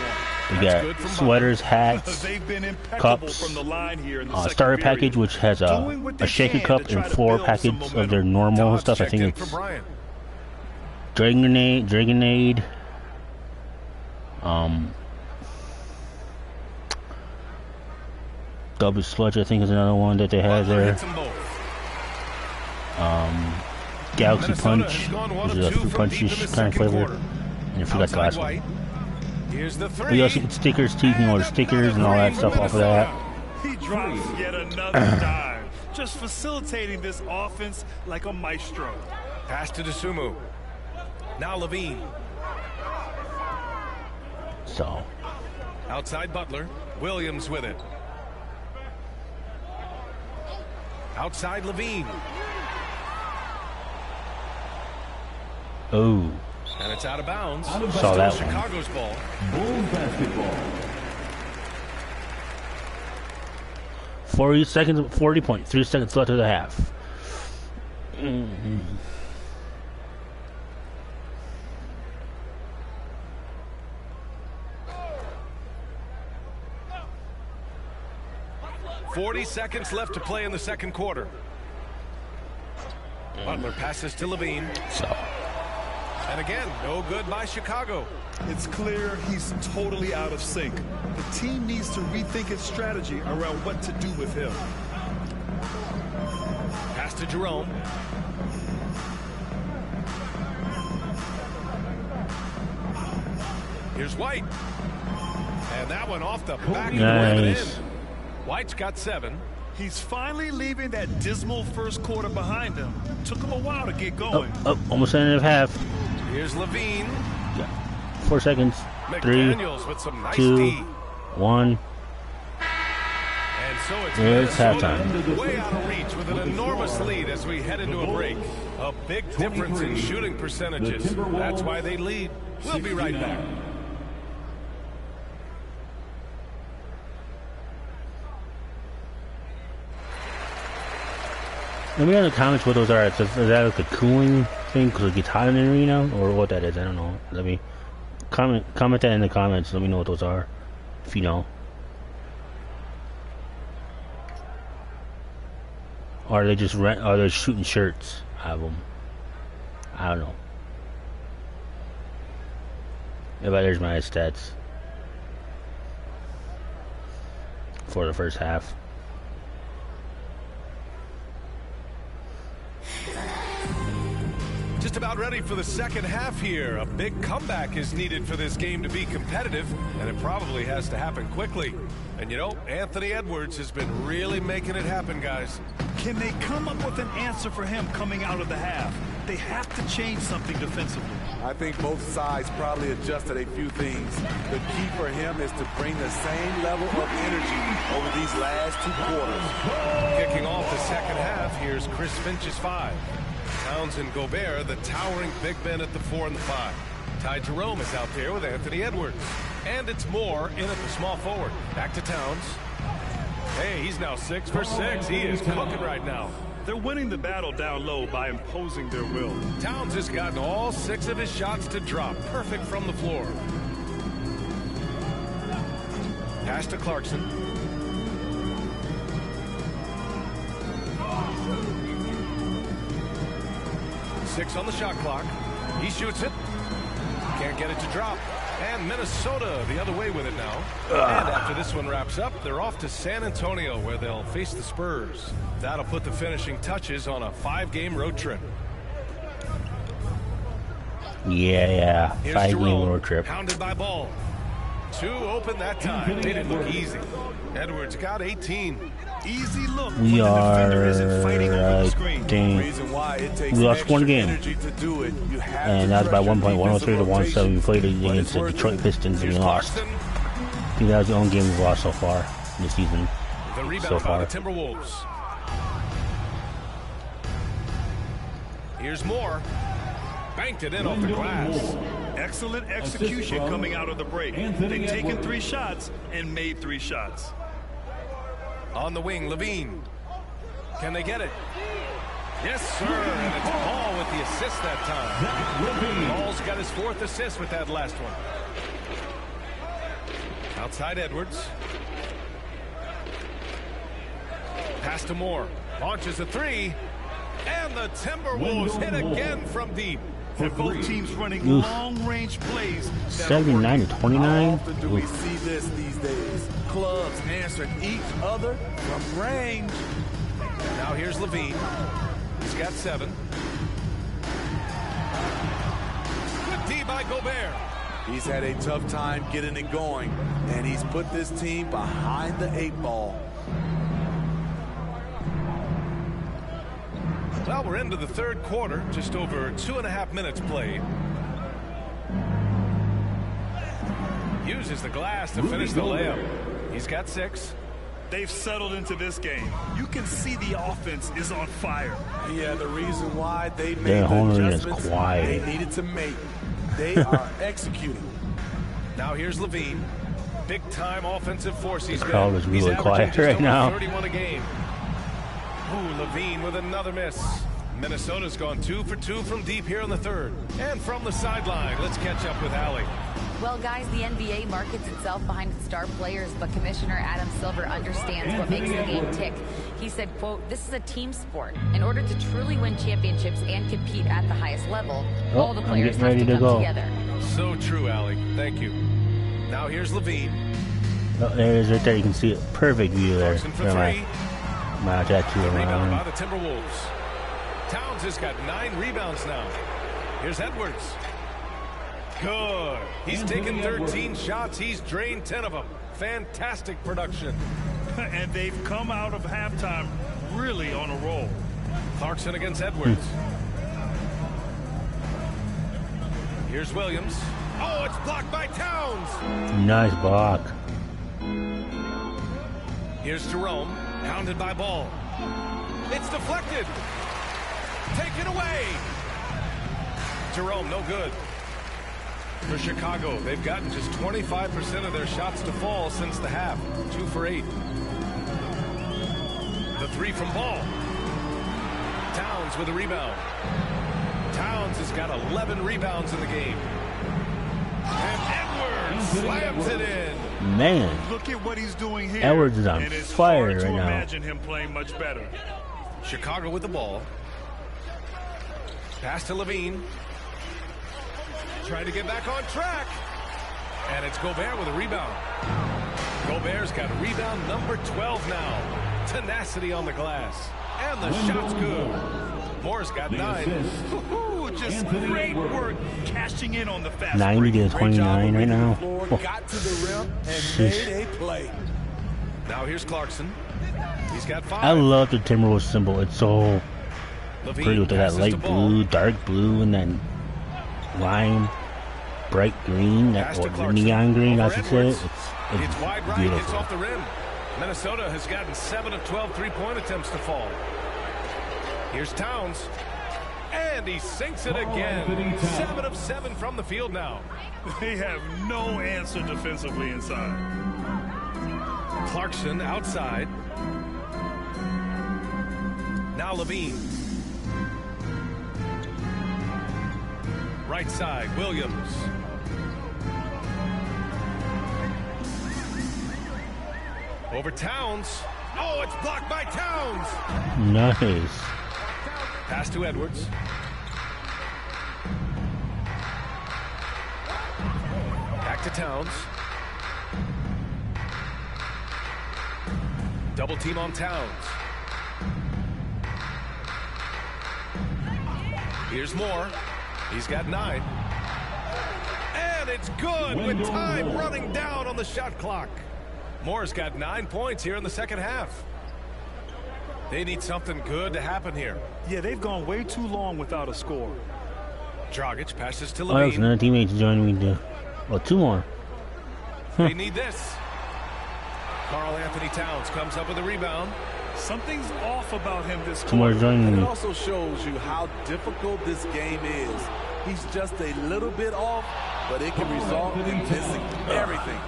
they We want. got good from sweaters, hats, They've been impeccable cups, from the line here in the second starter period. package, which has Doing what a they shaker can cup to try and to 4 build some packets of momentum. their normal Dodge stuff. I checked think in it's for Bryant. Dragonade. Double Sludge, I think, is another one that they have Butler there. hits them both. Galaxy Minnesota Punch, has gone one which of is a two fruit from punch deep in the kind of second flavor. quarter. And I forgot the Outside last one. White. Here's the But you also three. get stickers too. You can order stickers and all that stuff off of that. He drops yet another dive, just facilitating this offense like a maestro. Pass to DeSumo. Now Levine. So, Outside Butler. Williams with it. Outside Levine. oh, And it's out of bounds. Saw that Still one. Chicago's ball. Bulls basketball. 40 seconds, 40.3 seconds left of the half. 40 seconds left to play in the second quarter. Butler passes to Levine. So, And again, no good by Chicago. It's clear he's totally out of sync. The team needs to rethink its strategy around what to do with him. Pass to Jerome. Here's White. And that one off the back of the rim and in. nice. White's got 7. He's finally leaving that dismal first quarter behind him. Took him a while to get going. Almost ended of half. Here's Levine. 4 seconds. 3, McDaniels with some nice 2, D. 1. And so it's It's Minnesota halftime. way out of reach with an enormous lead as we head into a break. A big difference in shooting percentages. That's why they lead. We'll be right back. Let me know in the comments what those are. Is that like a cooling thing because it gets hot in the arena, or what that is? I don't know. Let me comment that in the comments. Let me know what those are. if you know. Or are they just are they shooting shirts out of them? I don't know. Yeah, but there's my stats for the first half. Just about ready for the second half here. A big comeback is needed for this game to be competitive, and it probably has to happen quickly. And you know, Anthony Edwards has been really making it happen, guys. Can they come up with an answer for him coming out of the half? They have to change something defensively. I think both sides probably adjusted a few things. The key for him is to bring the same level of energy over these last 2 quarters. Kicking off the second half, here's Chris Finch's 5. Towns and Gobert, the towering big men at the 4 and the 5. Ty Jerome is out there with Anthony Edwards. And it's Moore in at the small forward. Back to Towns. Hey, he's now 6 for 6. He is cooking right now. They're winning the battle down low by imposing their will. Towns has gotten all 6 of his shots to drop. Perfect from the floor. Pass to Clarkson. Six on the shot clock. He shoots it. Can't get it to drop. And Minnesota the other way with it now. And after this one wraps up, they're off to San Antonio where they'll face the Spurs. That'll put the finishing touches on a 5-game road trip. Yeah. 5-game road trip. Pounded by Ball. 2 open that time. They didn't look easy. Edwards got 18. Easy look. We are, Reason why it takes we lost 1 game. energy to do it. You have And that was by 1 point, 103 to 107. We played against the Detroit Pistons and we lost. I think that was the only game we've lost so far this season. The rebound So far. by the Timberwolves. Here's Moore. Banked it in off the glass. Excellent execution coming out of the break. They've taken 3 shots and made 3 shots. On the wing, Levine. Can they get it? Yes, sir. And it's Paul with the assist that time. Paul's got his 4th assist with that last one. Outside Edwards. Pass to Moore. Launches a 3. And the Timberwolves hit again from deep. For both teams running long-range plays. 79 to 29. How often do we see this these days? Clubs answering each other from range. Now here's Levine. He's got 7. Good D by Gobert. He's had a tough time getting it going, and he's put this team behind the 8 ball. Well, we're into the 3rd quarter, just over 2.5 minutes played. Uses the glass to finish the layup. He's got 6. They've settled into this game. You can see the offense is on fire. Yeah, the reason why they made Their home the run is adjustments quiet. they needed to make. They are executing. Now here's Levine. Big time offensive force he's The crowd been. is really He's quiet averaging just right over now. 31 a game. Ooh, Levine with another miss. Minnesota's gone 2 for 2 from deep here in the 3rd. And from the sideline, let's catch up with Allie. Well, guys, the NBA markets itself behind its star players, but Commissioner Adam Silver understands what makes the game tick. He said, quote, "This is a team sport. In order to truly win championships and compete at the highest level, all the players have to come together." So true, Allie. Thank you. Now here's Levine. Oh, there it is right there. You can see it. Perfect view there. Clarkson for 3. My tattoo Rebound by around. the Timberwolves. Towns has got 9 rebounds now. Here's Edwards. Good. He's taken 13 shots. He's drained 10 of them. Fantastic production. And they've come out of halftime really on a roll. Clarkson against Edwards. Here's Williams. Oh, it's blocked by Towns. Nice block. Here's Jerome. Pounded by Ball. It's deflected. Taken away. Jerome, no good. For Chicago, they've gotten just 25% of their shots to fall since the half. 2 for 8. The 3 from Ball. Towns with a rebound. Towns has got 11 rebounds in the game. And Edwards slams it in. Man, Look at what he's doing here. Edwards is on and it's fire hard to right now. imagine him playing much better. Chicago with the ball. Pass to Levine. Trying to get back on track. And it's Gobert with a rebound. Gobert's got rebound number 12 now. Tenacity on the glass. And the shot's good. Moore's got 9. Ooh, just great work cashing in on the fast 90 break. to 29 right now. Got to the rim and made a play. Now here's Clarkson. He's got 5. I love the Timberwolves symbol. It's so Levine pretty with that passes light to Ball. blue, dark blue, and then lime, bright green, Pass that to or the Clarkson. neon green, I Over should say. Edwards. It's It's wide right. beautiful. It's off the rim. Minnesota has gotten 7 of 12 three-point attempts to fall. Here's Towns. And he sinks it again. 7 of 7 from the field now. They have no answer defensively inside. Clarkson outside. Now Levine. Right side, Williams. Over Towns. Oh, it's blocked by Towns. Nice. Pass to Edwards. Back to Towns. Double team on Towns. Here's Moore. He's got 9. And it's good with time running down on the shot clock. Moore's got 9 points here in the second half. They need something good to happen here. Yeah, they've gone way too long without a score. Dragic passes to Oh, there's Levine. another teammate to join me too. Well, 2 more. They need this. Karl Anthony Towns comes up with a rebound. Something's off about him this 2 more quarter. joining And it me. also shows you how difficult this game is. He's just a little bit off, but it can result in missing everything.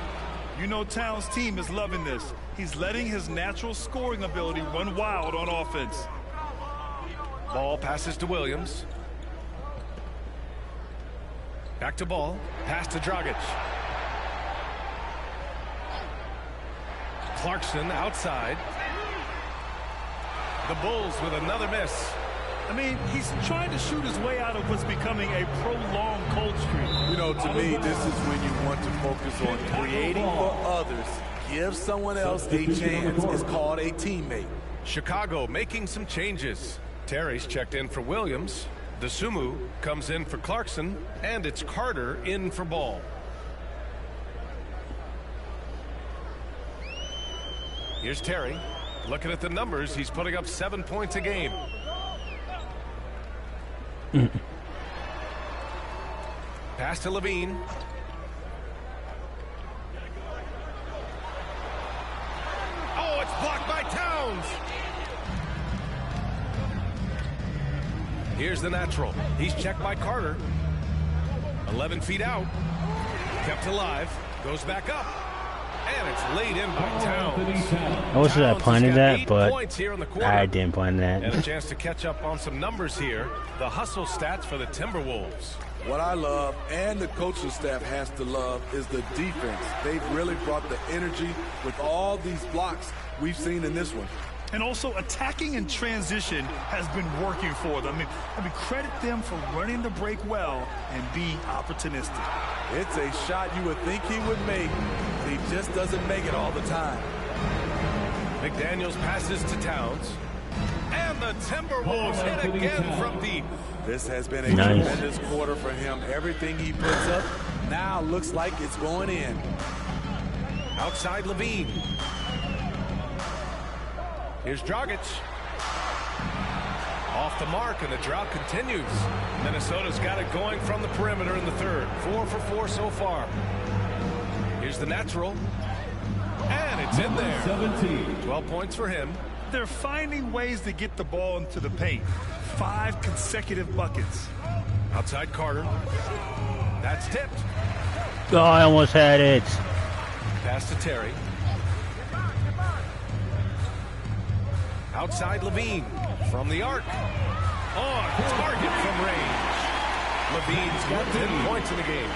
You know Towns' team is loving this. He's letting his natural scoring ability run wild on offense. Ball passes to Williams. Back to Ball. Pass to Dragic. Clarkson outside. The Bulls with another miss. I mean, he's trying to shoot his way out of what's becoming a prolonged cold streak. You know, to me, this is when you want to focus on creating for others. Give someone else a chance. It's called a teammate. Chicago making some changes. Terry's checked in for Williams. Dosunmu comes in for Clarkson. And it's Carter in for Ball. Here's Terry. Looking at the numbers, he's putting up 7 points a game. Pass to Levine. Oh, it's blocked by Towns. Here's the natural. He's checked by Carter. 11 feet out. Kept alive. Goes back up. And it's laid in by Towns. I wish I Towns planted has got that, 8 but points here in the quarter. I didn't plan And a that. chance to catch up on some numbers here. The hustle stats for the Timberwolves. What I love, and the coaching staff has to love, is the defense. They've really brought the energy with all these blocks we've seen in this one. And also, attacking in transition has been working for them. I mean, credit them for running the break well and being opportunistic. It's a shot you would think he would make. He just doesn't make it all the time. McDaniels passes to Towns. And the Timberwolves hit again from deep. This has been a Nice. tremendous quarter for him. Everything he puts up now looks like it's going in. Outside Levine. Here's Dragic. Off the mark, and the drought continues. Minnesota's got it going from the perimeter in the third. 4 for 4 so far. Here's the natural. And it's in there. 12 points for him. They're finding ways to get the ball into the paint. 5 consecutive buckets. Outside Carter. That's tipped. Oh, I almost had it. Pass to Terry. Outside Levine. From the arc. On target from range. Levine's got 10 points in the game.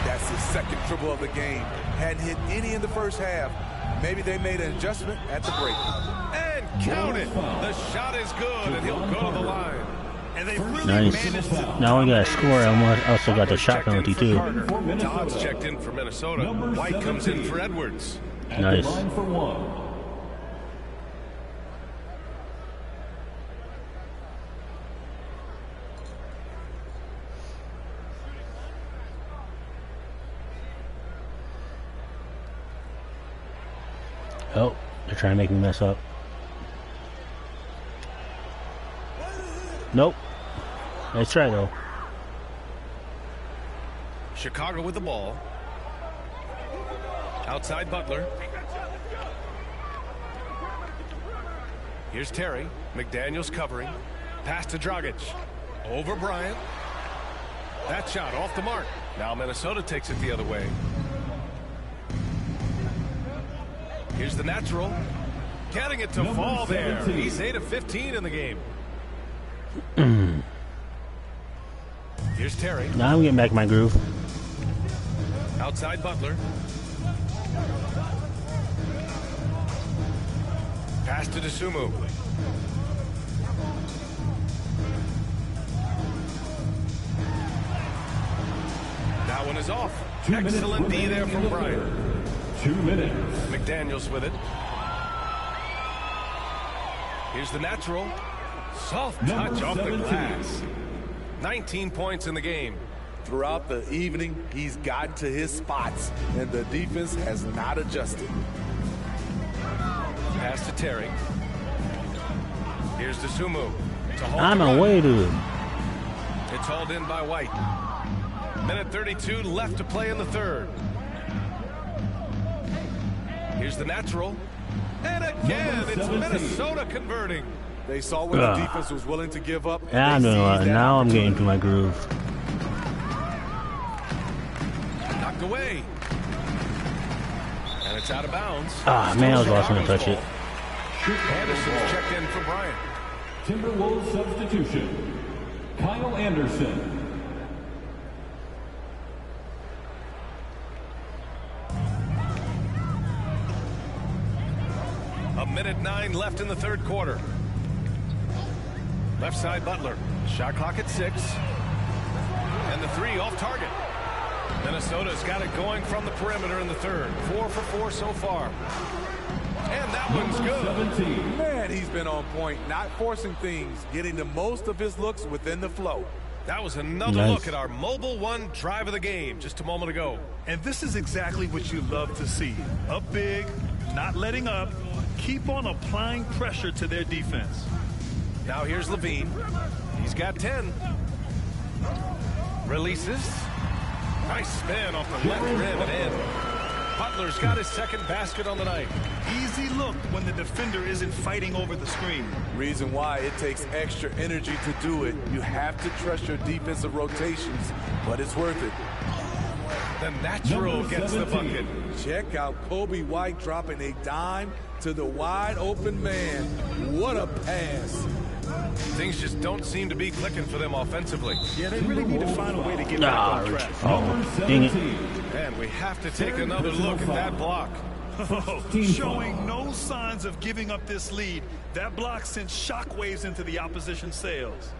That's his second triple of the game. Hadn't hit any in the first half. Maybe they made an adjustment at the break. And count it. The shot is good, and he'll go to the line. And they really Nice. managed to... Now we got a score. I also got the shot penalty too. Dobbs checked in for Minnesota. White comes in for Edwards. Nice. Line for one. Oh, they're trying to make me mess up. Nope. Nice try though. Chicago with the ball. Outside Butler. Here's Terry. McDaniels covering. Pass to Dragic. Over Bryant. That shot off the mark. Now Minnesota takes it the other way. Here's the natural. Getting it to fall there. He's 8 of 15 in the game. Here's Terry. Now I'm getting back in my groove. Outside Butler. Pass to DeSumo. That one is off. Excellent D there from Bryant. 2 minutes. McDaniels with it. Here's the natural. Soft touch off the glass. 19 points in the game. Throughout the evening, he's gotten to his spots, and the defense has not adjusted. Pass to Terry. Here's DeSumo. I'm away, dude. It's hauled in by White. Minute 32 left to play in the third. Here's the natural. And again, it's Minnesota converting. They saw what the defense was willing to give up. Yeah, I'm doing a lot. Now I'm getting into my groove. Knocked away. And it's out of bounds. Ah, man, I was lost when I touch it. Anderson's checked in for Bryant. Timberwolves substitution. Kyle Anderson. A minute 9 left in the third quarter. Left side Butler. Shot clock at 6. And the three off target. Minnesota's got it going from the perimeter in the third. 4 for 4 so far. And that one's good. 17. Man, he's been on point, not forcing things, getting the most of his looks within the flow. That was another look at our Mobile One drive of the game just a moment ago. And this is exactly what you love to see. Up big, not letting up. Keep on applying pressure to their defense. Now here's Levine. He's got 10. Releases. Nice spin off the left rim and in. Butler's got his second basket on the night. Easy look when the defender isn't fighting over the screen. Reason why it takes extra energy to do it. You have to trust your defensive rotations, but it's worth it. The natural gets the bucket. Check out Kobe White dropping a dime to the wide open man. What a pass. Things just don't seem to be clicking for them offensively. Yeah, they really need to find a way to get back on track. Oh, dang it. And we have to take another look at that block. Showing no signs of giving up this lead. That block sent shockwaves into the opposition sails.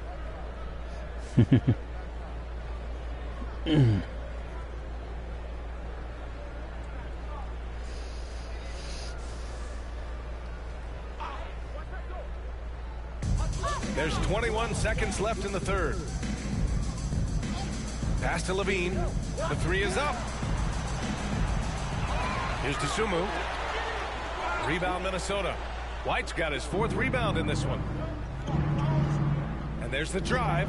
There's 21 seconds left in the third. Pass to Levine. The three is up. Here's DeSumo. Rebound Minnesota. White's got his fourth rebound in this one. And there's the drive.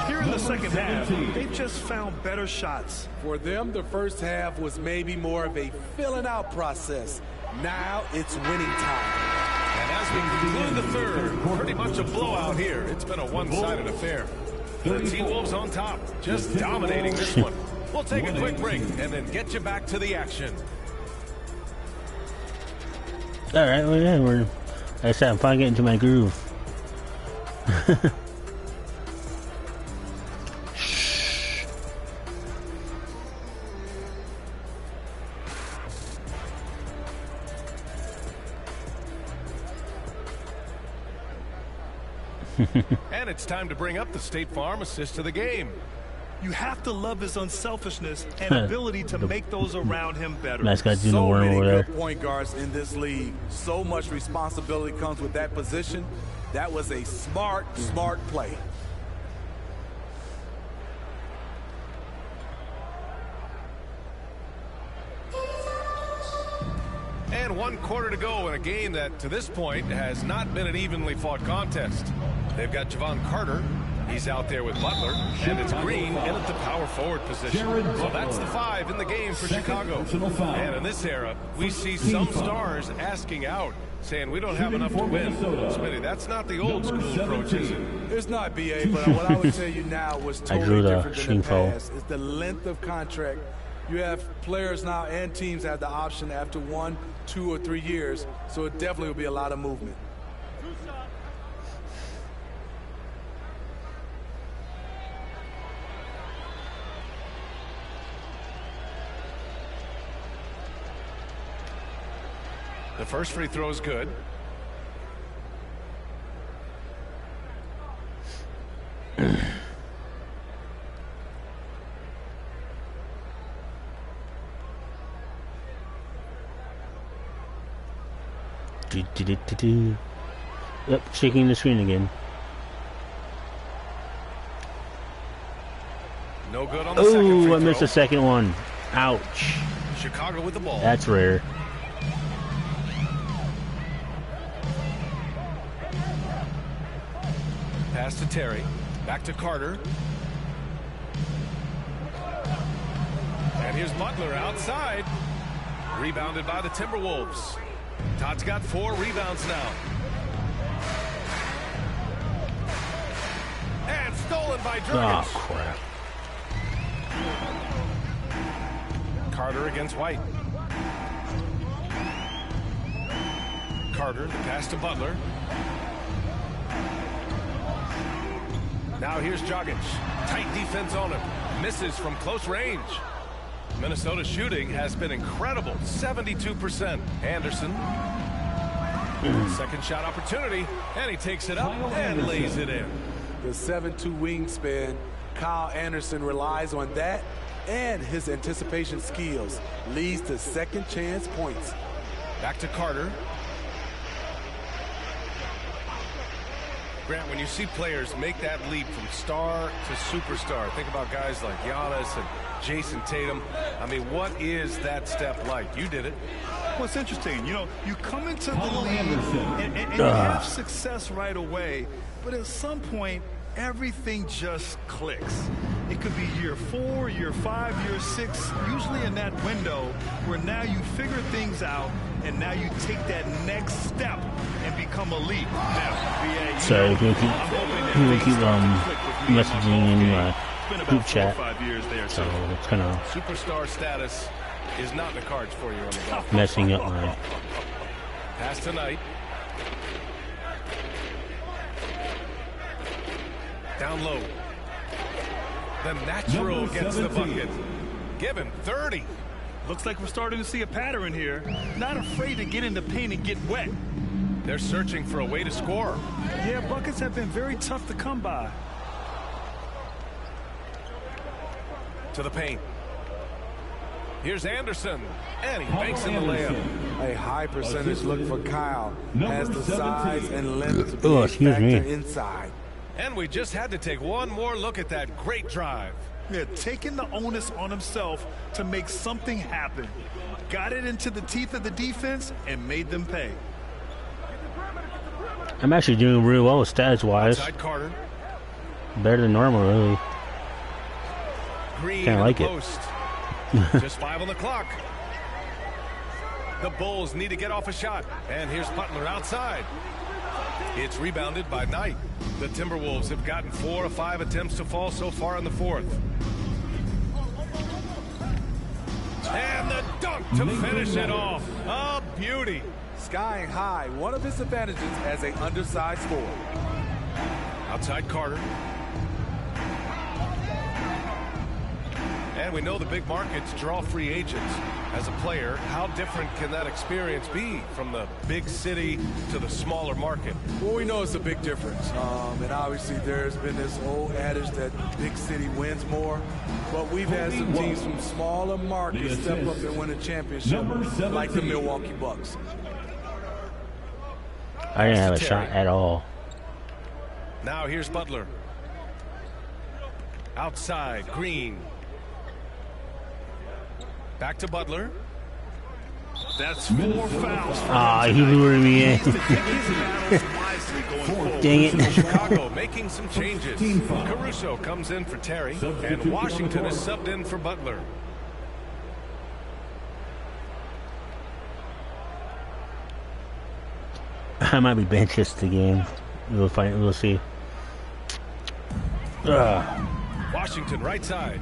Here in the second half, they've just found better shots. For them, the first half was maybe more of a filling out process. Now it's winning time. And as we conclude the third, pretty much a blowout here. It's been a one-sided affair. The T-Wolves on top, just dominating this one. We'll take a quick break and then get you back to the action. All right, well, yeah, like I said, I'm finally getting into my groove. And it's time to bring up the State Farm assist to the game. You have to love his unselfishness and ability to make those around him better. Nice guy doing the So worm many over there. good point guards in this league. So much responsibility comes with that position. That was a smart play. And 1 quarter to go in a game that, to this point, has not been an evenly fought contest. They've got Javon Carter. He's out there with Butler. And it's Green in at the power forward position. So that's the 5 in the game for Chicago. And in this era, we see some stars asking out, saying we don't have enough to win. Smitty, that's not the old school approach, is it? It's not, BA, but what I would tell you now was I totally drew the different than shooting the foul. past. It's the length of contract. You have players now and teams have the option after 1, 2, or 3 years, so it definitely will be a lot of movement. The first free throw is good. Yep, shaking the screen again. No good on the second free Oh, throw. I missed the second one. Ouch. Chicago with the ball. That's rare. Pass to Terry. Back to Carter. And here's Butler outside. Rebounded by the Timberwolves. Todd's got 4 rebounds now. And stolen by Dragic. Oh, crap. Carter against White. Carter, the pass to Butler. Now here's Dragic. Tight defense on him. Misses from close range. Minnesota shooting has been incredible. 72%. Anderson. Second shot opportunity. And he takes it up and lays it in. The 7'2" wingspan, Kyle Anderson relies on that and his anticipation skills. Leads to second chance points. Back to Carter. Grant, when you see players make that leap from star to superstar, think about guys like Giannis and Jason Tatum. I mean, what is that step like? You did it. Well, it's interesting. You know, you come into the league and you have success right away, but at some point, everything just clicks. It could be year 4, year 5, year 6, usually in that window where now you figure things out and now you take that next step and become elite. Now, BA, Sorry, we'll keep messaging in my group chat. 4 or 5 years there, So it's kind of Superstar status is not in the cards for you on the golf. messing up my... Pass tonight. Down low. The natural gets the bucket. Given 30. Looks like we're starting to see a pattern here. Not afraid to get in the paint and get wet. They're searching for a way to score. Yeah, buckets have been very tough to come by. To the paint. Here's Anderson. And he banks in the layup. A high percentage look for Kyle. Has the size and length to be Oh, a excuse factor me. inside. And we just had to take one more look at that great drive. Yeah, taking the onus on himself to make something happen. Got it into the teeth of the defense and made them pay. I'm actually doing really well with stats-wise. Outside Carter. Better than normal, really. Green Kinda in like the it. post. Just 5 on the clock. The Bulls need to get off a shot. And here's Butler outside. It's rebounded by Knight. The Timberwolves have gotten 4 of 5 attempts to fall so far in the 4th. And the dunk to finish it off. A beauty. Skying high, one of his advantages as an undersized forward. Outside Carter. And we know the big markets draw free agents. As a player, how different can that experience be from the big city to the smaller market? Well, we know it's a big difference. And obviously there's been this old adage that big city wins more. But we've had some teams from smaller markets step up and win a championship, like the Milwaukee Bucks. I didn't have a shot at all. Now here's Butler. Outside, Green. Back to Butler. That's 4 fouls. Ah, he lured me in. Dang it. Chicago making some changes. Caruso comes in for Terry, and Washington is subbed in for Butler. I might be benched this game. We'll see. Washington right side.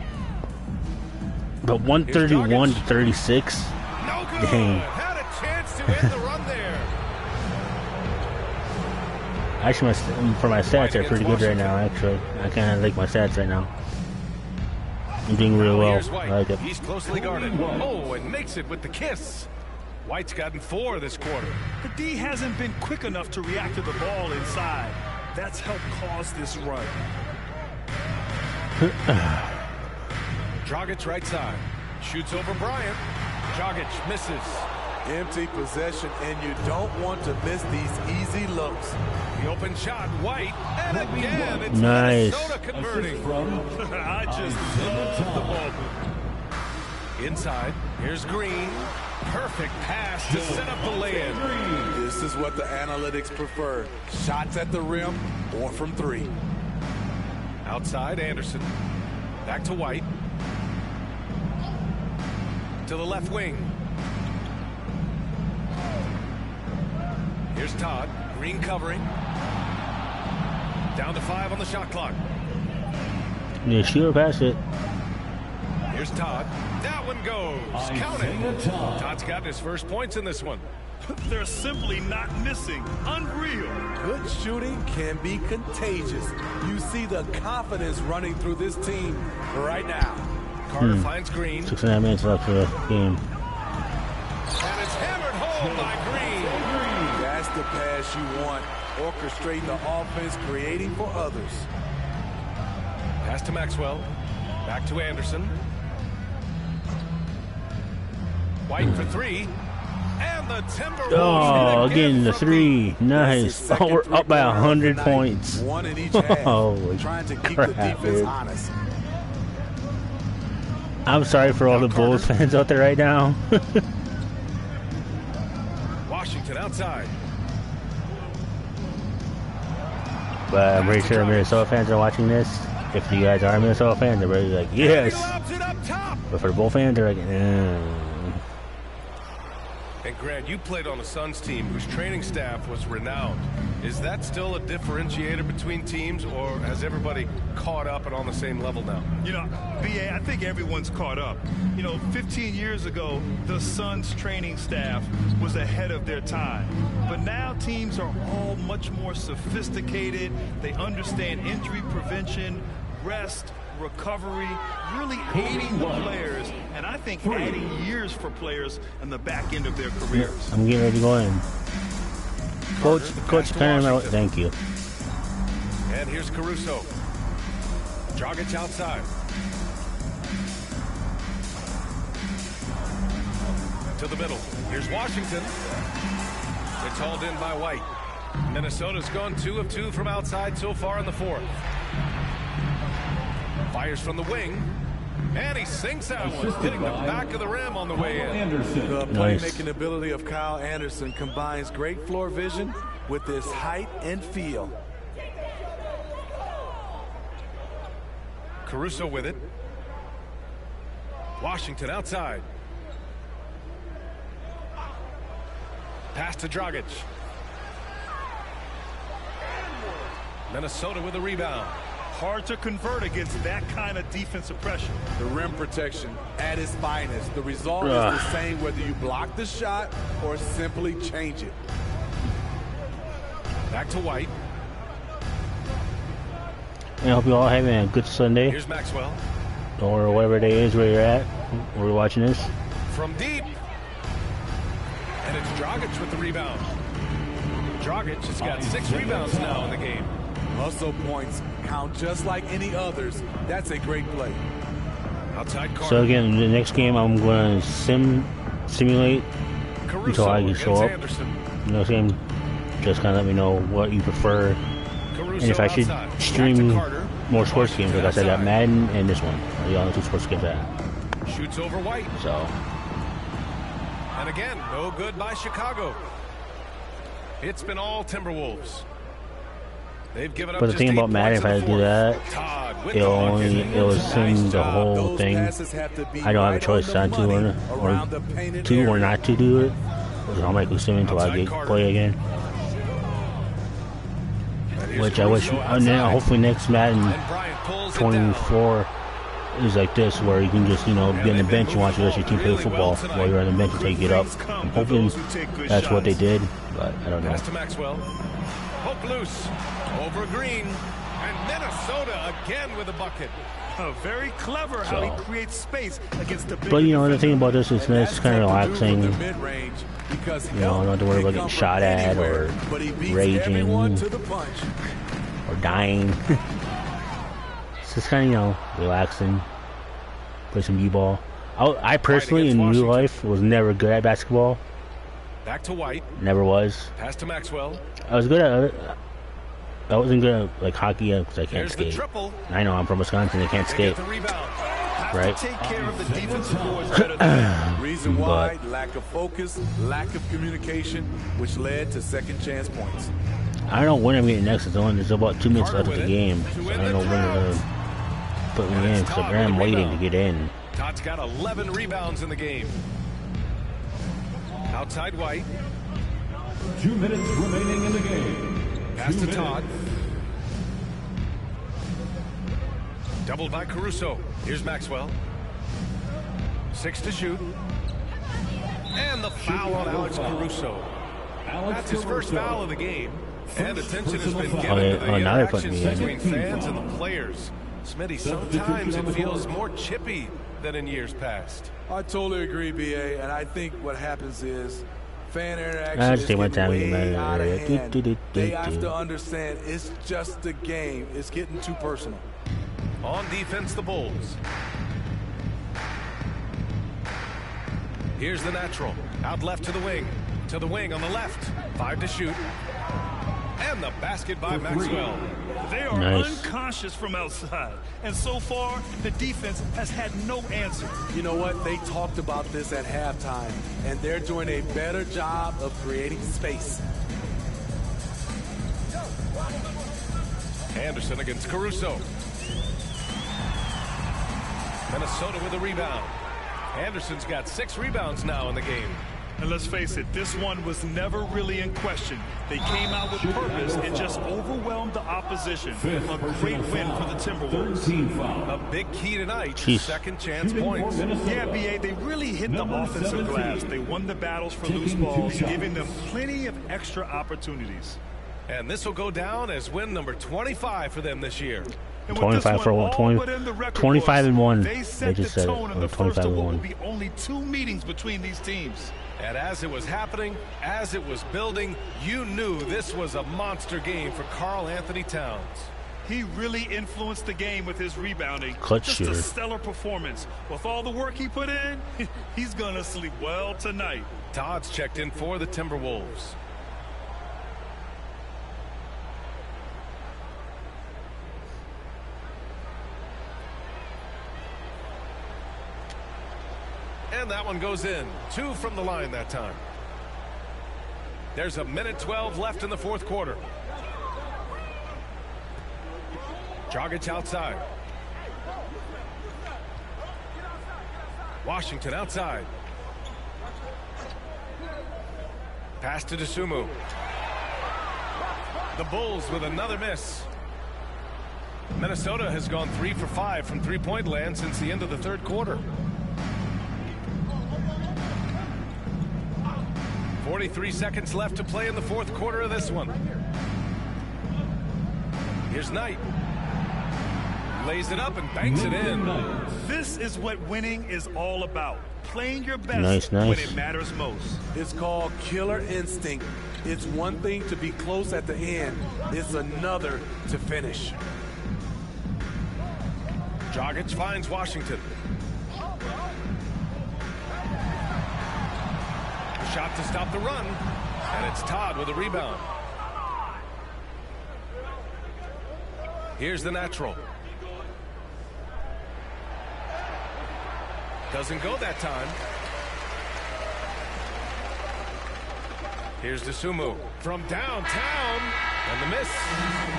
But 131 to 36. No good. Dang. Had a chance to end the run there. Actually, for my stats, are pretty good right now. Actually, I kind of like my stats right now. I'm doing real well. I like it. He's closely guarded. Oh, and makes it with the kiss. White's gotten 4 this quarter. The D hasn't been quick enough to react to the ball inside. That's helped cause this run. Dragic right side. Shoots over Bryant. Dragic misses. Empty possession, and you don't want to miss these easy looks. The open shot, White, and again it's Nice. Minnesota converting. I just love the ball. Inside, here's Green. Perfect pass to set up the lay-in. This is what the analytics prefer. Shots at the rim or from 3. Outside, Anderson. Back to White. To the left wing. Here's Todd. Green covering. Down to 5 on the shot clock. Yeah, shoot or pass it. Here's Todd. That one goes. Count it. Todd's got his first points in this one. They're simply not missing. Unreal. Good shooting can be contagious. You see the confidence running through this team right now. Carter finds Green. 6.5 minutes left for the game. And it's hammered home by Green. That's the pass you want. Orchestrating the offense, creating for others. Pass to Maxwell. Back to Anderson. White for 3. And the Timberwolves. Oh, getting the 3. Nice. Oh, we're up by 100 points. One in each half. Holy trying to keep crap, the defense dude. honest. I'm sorry for all the Bulls fans out there right now. Washington outside. But I'm pretty sure Minnesota fans are watching this. If you guys are Minnesota fans, they're really like, yes. Lobs it up top. But for the Bull fans, they're like, And Grant, you played on a Suns team whose training staff was renowned. Is that still a differentiator between teams, or has everybody caught up and on the same level now? You know, BA, I think everyone's caught up. You know, 15 years ago, the Suns training staff was ahead of their time. But now teams are all much more sophisticated. They understand injury prevention, rest, recovery, really aiding the players, and I think adding years for players on the back end of their careers. I'm getting ready to go in. Coach, thank you. And here's Caruso. Dragic outside. To the middle. Here's Washington. It's hauled in by White. Minnesota's gone 2 of 2 from outside so far in the 4th. Fires from the wing. And he sinks that one, hitting the back of the rim on the way in. The Nice. playmaking ability of Kyle Anderson combines great floor vision with his height and feel. Caruso with it. Washington outside. Pass to Dragic. Minnesota with a rebound. Hard to convert against that kind of defensive pressure. The rim protection at its finest. The result is the same whether you block the shot or simply change it. Back to White. I hope you all having a good Sunday. Here's Maxwell. or whatever day is where you're at. We're watching this. From deep. And it's Dragic with the rebound. Dragic has got 6 rebounds now in the game. Hustle points count just like any others. That's a great play. Outside corner. So again, the next game I'm going to simulate Caruso until I can show up. Anderson. You know what I'm saying? Just kind of let me know what you prefer. Caruso And if I should outside. stream Back to Carter. more sports games, like I said, I got Madden and this one. Are the only 2 sports games I have. Shoots over White. So, And again, no good by Chicago. It's been all Timberwolves. They've given up but the just thing 8 about Madden, if points I in the do that, fourth. Todd with it'll send the whole Those thing. passes have to be I don't have a right choice on not the to money or around the painted to or area. not to do it. I'll make it sim until I Outside get Carter. play again. And here's Which I wish. Caruso And then outside. hopefully next Madden And Bryant pulls it down. 24 is like this, where you can just be on the bench and watch the rest of your team play football while you're on the bench until you get up. I'm hoping that's what they did, but I don't know. Pass to Maxwell. Hook loose. Over Green. And Minnesota again with a bucket. Very clever how he creates space against the big. But you know, the thing about this is it's kind of relaxing. You Mid-range because know, I don't have to worry about getting shot at or raging or dying. It's just kind of, you know, relaxing. Play some b-ball. I personally, in real life, was never good at basketball. Back to White. Never was. Pass to Maxwell. I was good at it. I wasn't good at, like, hockey because I can't Here's the skate. triple. I know I'm from Wisconsin. I can't They skate. get the rebound. Right. Take care of the defensive boards better than Reason why, lack of focus, lack of communication, which led to second chance points. I don't know when I'm getting next. There's about 2 minutes left of the game. So I don't know when they're going to put me in because I'm waiting to get in. Todd's got 11 rebounds in the game. Outside White. 2 minutes remaining in the game. Pass to Todd. Doubled by Caruso. Here's Maxwell. 6 to shoot. And the foul on Alex Caruso. That's his first foul of the game. And attention has been given to the now they're putting interactions me in. between fans and the players. Smitty, sometimes it feels more chippy than in years past. I totally agree, BA, and I think what happens is fan interaction I is just take my time getting to way get out of my hand. They have to understand it's just a game. It's getting too personal. On defense, the Bulls. Here's the natural. Out left to the wing. To the wing on the left. 5 to shoot. And the basket by Maxwell. They are Nice. unconscious from outside. And so far, the defense has had no answer. You know what? They talked about this at halftime, and they're doing a better job of creating space. Anderson against Caruso. Minnesota with a rebound. Anderson's got 6 rebounds now in the game. And let's face it, this one was never really in question. They came out with purpose and just overwhelmed the opposition. A great win for the Timberwolves. 13 foul. A big key tonight, Jeez. second chance points. Yeah, BA, they really hit the Number offensive 17. glass. They won the battles for Taking loose 2 balls, shots. giving them plenty of extra opportunities. And this will go down as win number 25 for them this year. And with this 25 for one one, all 20 but in the record 25 and books, 1. They They set just the said it. tone in Or the first 25 of and what 1. will be only 2 meetings between these teams. And as it was happening, as it was building, you knew this was a monster game for Karl Anthony Towns. He really influenced the game with his rebounding. Clutch Just shooter. a stellar performance. With all the work he put in, he's going to sleep well tonight. Todd's checked in for the Timberwolves. And that one goes in. 2 from the line that time. There's a minute 12 left in the fourth quarter. Dragic outside. Washington outside. Pass to Dosunmu. The Bulls with another miss. Minnesota has gone 3 for 5 from three-point land since the end of the third quarter. 43 seconds left to play in the fourth quarter of this one. Here's Knight. lays it up and banks it in. This is what winning is all about. Playing your best Nice. when it matters most. It's called killer instinct. It's one thing to be close at the end. It's another to finish. Dragic finds Washington. Shot to stop the run, and it's Todd with a rebound. Here's the natural. Doesn't go that time. Here's DeSumo from downtown, and the miss.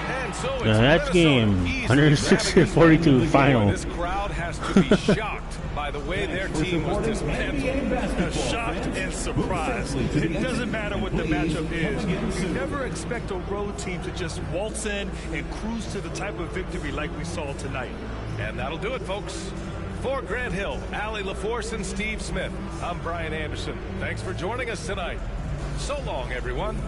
And so it's that's game 106-42 final. This crowd has to be shocked by the way their team was dismantled. Shocked and surprised. It doesn't matter what the matchup is. You never expect a road team to just waltz in and cruise to the type of victory like we saw tonight. And that'll do it, folks. For Grant Hill, Allie LaForce, and Steve Smith, I'm Brian Anderson. Thanks for joining us tonight. So long, everyone.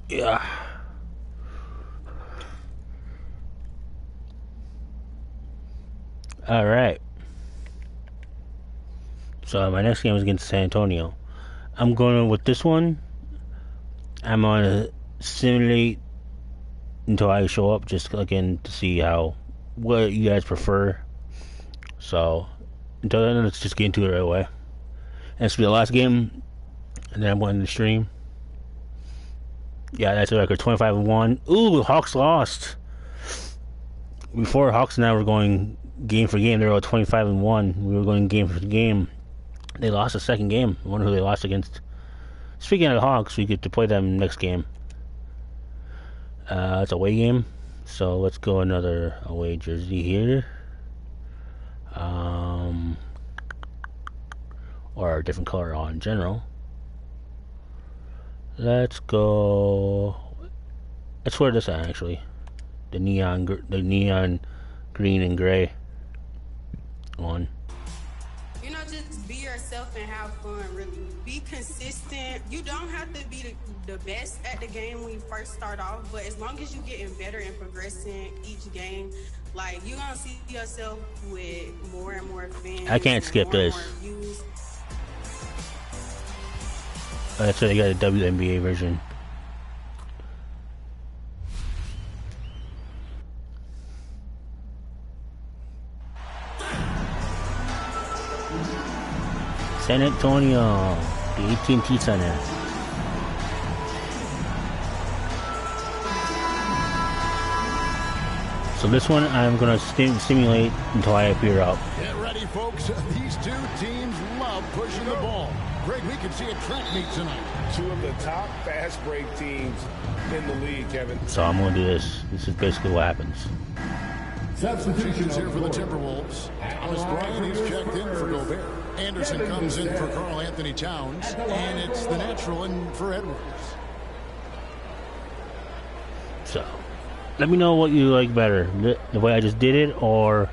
Yeah. All right. So my next game is against San Antonio. I'm going with this one. I'm gonna simulate until I show up, just again to see what you guys prefer. So until then, let's just get into it right away. And this will be the last game, and then I'm going to stream. Yeah, that's a record, 25-1. Ooh, Hawks lost. Before, Hawks and I were going game for game. They were 25-1. We were going game for game. They lost the second game. I wonder who they lost against. Speaking of the Hawks, we get to play them next game. It's a away game. So let's go another away jersey here. Or a different color in general. Let's go. Let's wear this on, actually. The neon green and gray one. You know, just be yourself and have fun. Really, be consistent. You don't have to be the best at the game when you first start off, but as long as you're getting better and progressing each game, like you're gonna see yourself with more and more fans. I can't skip this. That's why they got a WNBA version. San Antonio, the AT&T Center. So this one I'm going to simulate until I appear up. Get ready, folks. These two teams love pushing the ball. Greg, we can see a track meet tonight. Two of the top fast break teams in the league, Kevin. So I'm going to do this. This is basically what happens. Substitutions here for the Timberwolves. Thomas Bryant is checked in for Gobert. Anderson comes in for Karl Anthony Towns. And it's the natural in for Edwards. So, let me know what you like better. The way I just did it, or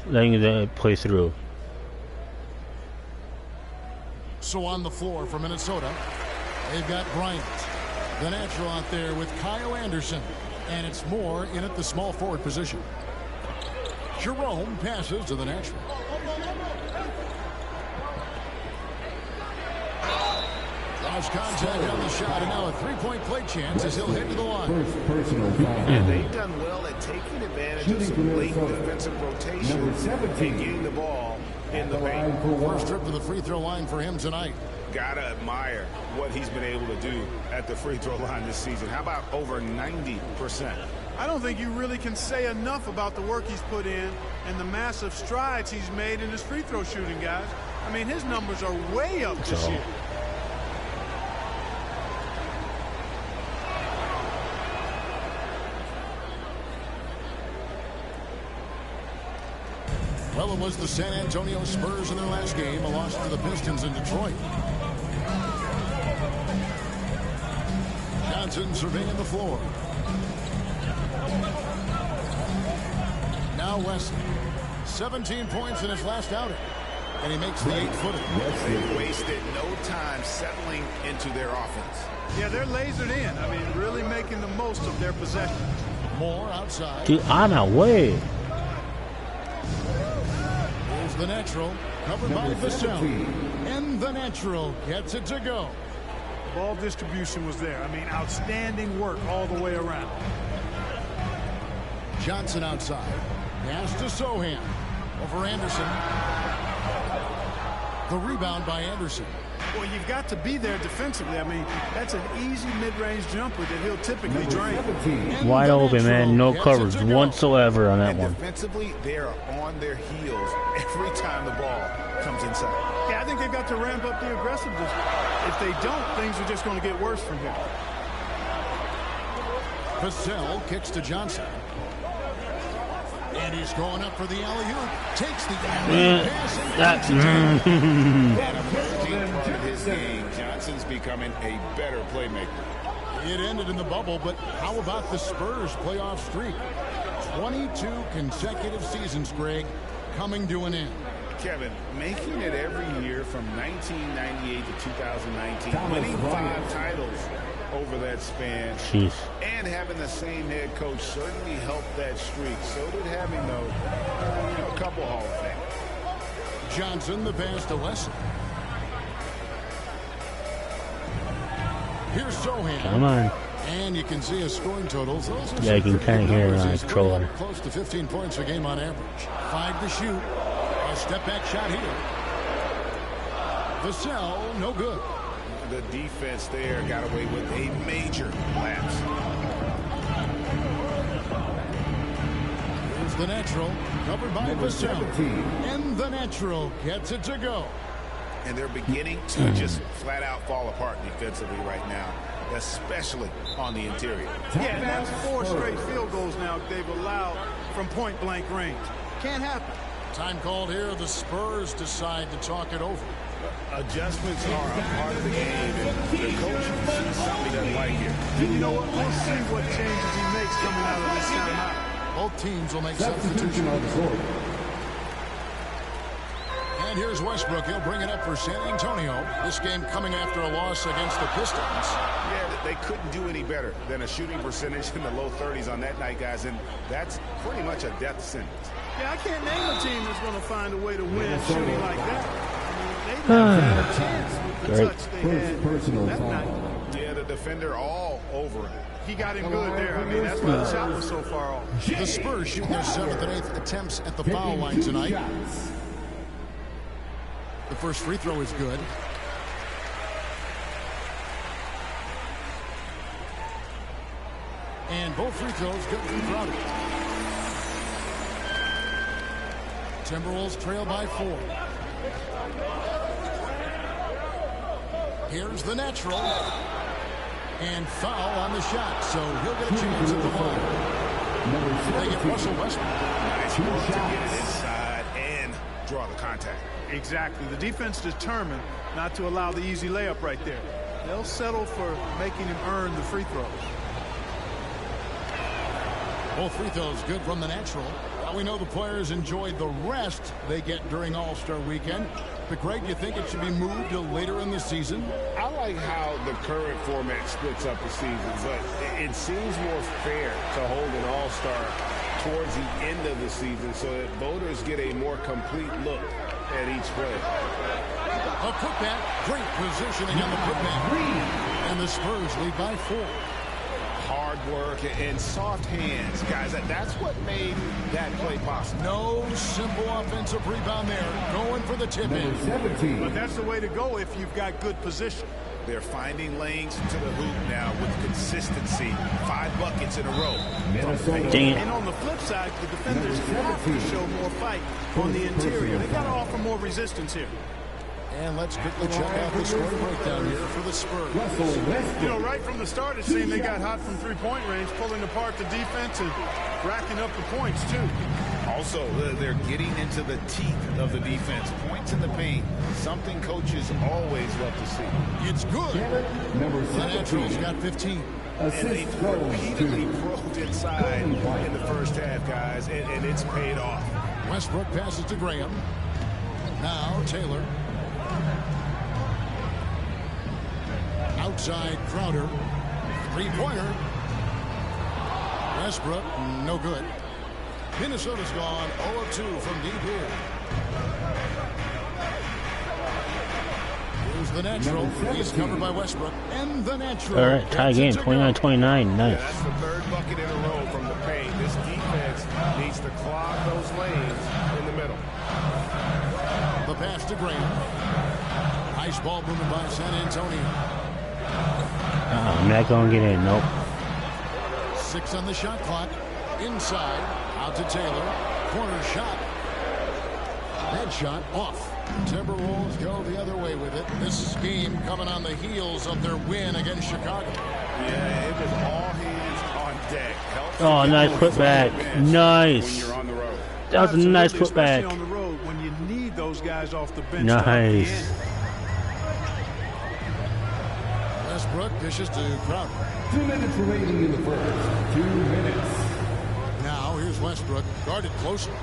letting it play through. So on the floor for Minnesota, they've got Bryant. The natural out there with Kyle Anderson. And it's Moore in at the small forward position. Jerome passes to the natural. Draws contact on the shot, and now a three-point play chance as he'll head to the line. And they've done well at taking advantage of some late defensive rotations and getting the ball in the paint. First trip to the free throw line for him tonight. Gotta admire what he's been able to do at the free throw line this season. How about over 90%? I don't think you really can say enough about the work he's put in and the massive strides he's made in his free throw shooting, guys. I mean, his numbers are way up this year. Well, it was the San Antonio Spurs in their last game, a loss to the Pistons in Detroit. Johnson surveying the floor. Now Wesley. 17 points in his last outing. And he makes the 8-footer. They wasted no time settling into their offense. Yeah, they're lasered in. I mean, really making the most of their possessions. Moore outside. Dude, I'm out way. Here's the natural. Covered by Vassell. And the natural gets it to go. Ball distribution was there. I mean, outstanding work all the way around. Johnson outside. Pass to Sohan. Over Anderson. The rebound by Anderson. Well, you've got to be there defensively. I mean, that's an easy mid-range jumper that he'll typically drain. Wide open, man. No coverage whatsoever on that one. Defensively, they're on their heels every time the ball comes inside. Yeah, I think they've got to ramp up the aggressiveness. If they don't, things are just going to get worse from here. Vassell kicks to Johnson. And he's going up for the alley-oop. Takes the alley-oop pass and At a emerging part of his game, Johnson's becoming a better playmaker. It ended in the bubble, but how about the Spurs playoff streak? 22 consecutive seasons, Greg, coming to an end. Kevin, making it every year from 1998 to 2019, winning 5 titles over that span. Jeez. And having the same head coach certainly helped that streak. So did having, though, a couple Hall of Fame. Johnson, the pass to Wesley. Here's Sohan. Come on. And you can see his scoring totals. Yeah, you can kind of hear it on the controller. Close to 15 points a game on average. 5 to shoot. A step-back shot here. Vassell, no good. The defense there got away with a major lapse. Here's the natural, covered by Vassell. And the natural gets it to go. And they're beginning to just flat-out fall apart defensively right now, especially on the interior. Yeah, and that's 4 straight field goals now they've allowed from point-blank range. Can't happen. Time called here. The Spurs decide to talk it over. Adjustments are a part of the game, and the coach sees something he doesn't like here. You know what? We'll see what changes he makes coming out of this timeout. Both teams will make substitutions. And here's Westbrook. He'll bring it up for San Antonio. This game coming after a loss against the Pistons. Yeah, they couldn't do any better than a shooting percentage in the low 30s on that night, guys, and that's pretty much a death sentence. Yeah, I can't name a team that's going to find a way to win shooting like that. They had a chance with the touch they had that night. Yeah, the defender all over him. He got him good there. I mean, that's why the shot was so far off. The Spurs shooting their 7th and 8th attempts at the foul line tonight. The first free throw is good. And both free throws good from Crowder. Timberwolves trail by 4. Here's the natural. And foul on the shot, so he'll get a chance at the line. They get Russell Westbrook. Nice work to get it inside and draw the contact. Exactly. The defense determined not to allow the easy layup right there. They'll settle for making him earn the free throws. Both free throws good from the natural. Now we know the players enjoyed the rest they get during All-Star Weekend. But Greg, you think it should be moved to later in the season? I like how the current format splits up the season, but it seems more fair to hold an All-Star towards the end of the season so that voters get a more complete look at each play. A putback, great positioning on the putback. And the Spurs lead by 4. Hard work and soft hands, guys. That's what made that play possible. No simple offensive rebound there. Going for the tip-in. But that's the way to go if you've got good position. They're finding lanes to the hoop now with consistency. 5 buckets in a row. And on the flip side, the defenders have to show more fight on the interior. They got to offer more resistance here. And let's quickly check out the scoring breakdown here for the Spurs. You know, right from the start, it seemed they got hot from three-point range, pulling apart the defense and racking up the points, too. Also, they're getting into the teeth of the defense. Points in the paint, something coaches always love to see. It's good. The Naturals got 15. And they repeatedly probed inside in the first half, guys, and it's paid off. Westbrook passes to Graham. Now Taylor. Outside Crowder. Three-pointer. Westbrook, no good. Minnesota's gone 0 of 2 from deep here. Here's the natural. He's covered by Westbrook. And the natural. All right, tie game, 29-29. Nice. Yeah, that's the third bucket in a row from the paint. This defense needs to clog those lanes in the middle. The pass to Graham. Nice ball movement by San Antonio. I'm not going to get in. Nope. 6 on the shot clock. Inside. Out to Taylor. Corner shot. That shot off. Timberwolves go the other way with it. This game coming on the heels of their win against Chicago. Yeah, it was all hands on deck. Oh, nice putback. Nice. When you're on the road. That was a nice Especially putback. on the road when you need those guys off the bench. Nice. Westbrook dishes to Crowder. 2 minutes remaining in the first. 2 minutes. Now here's Westbrook, guarded closely.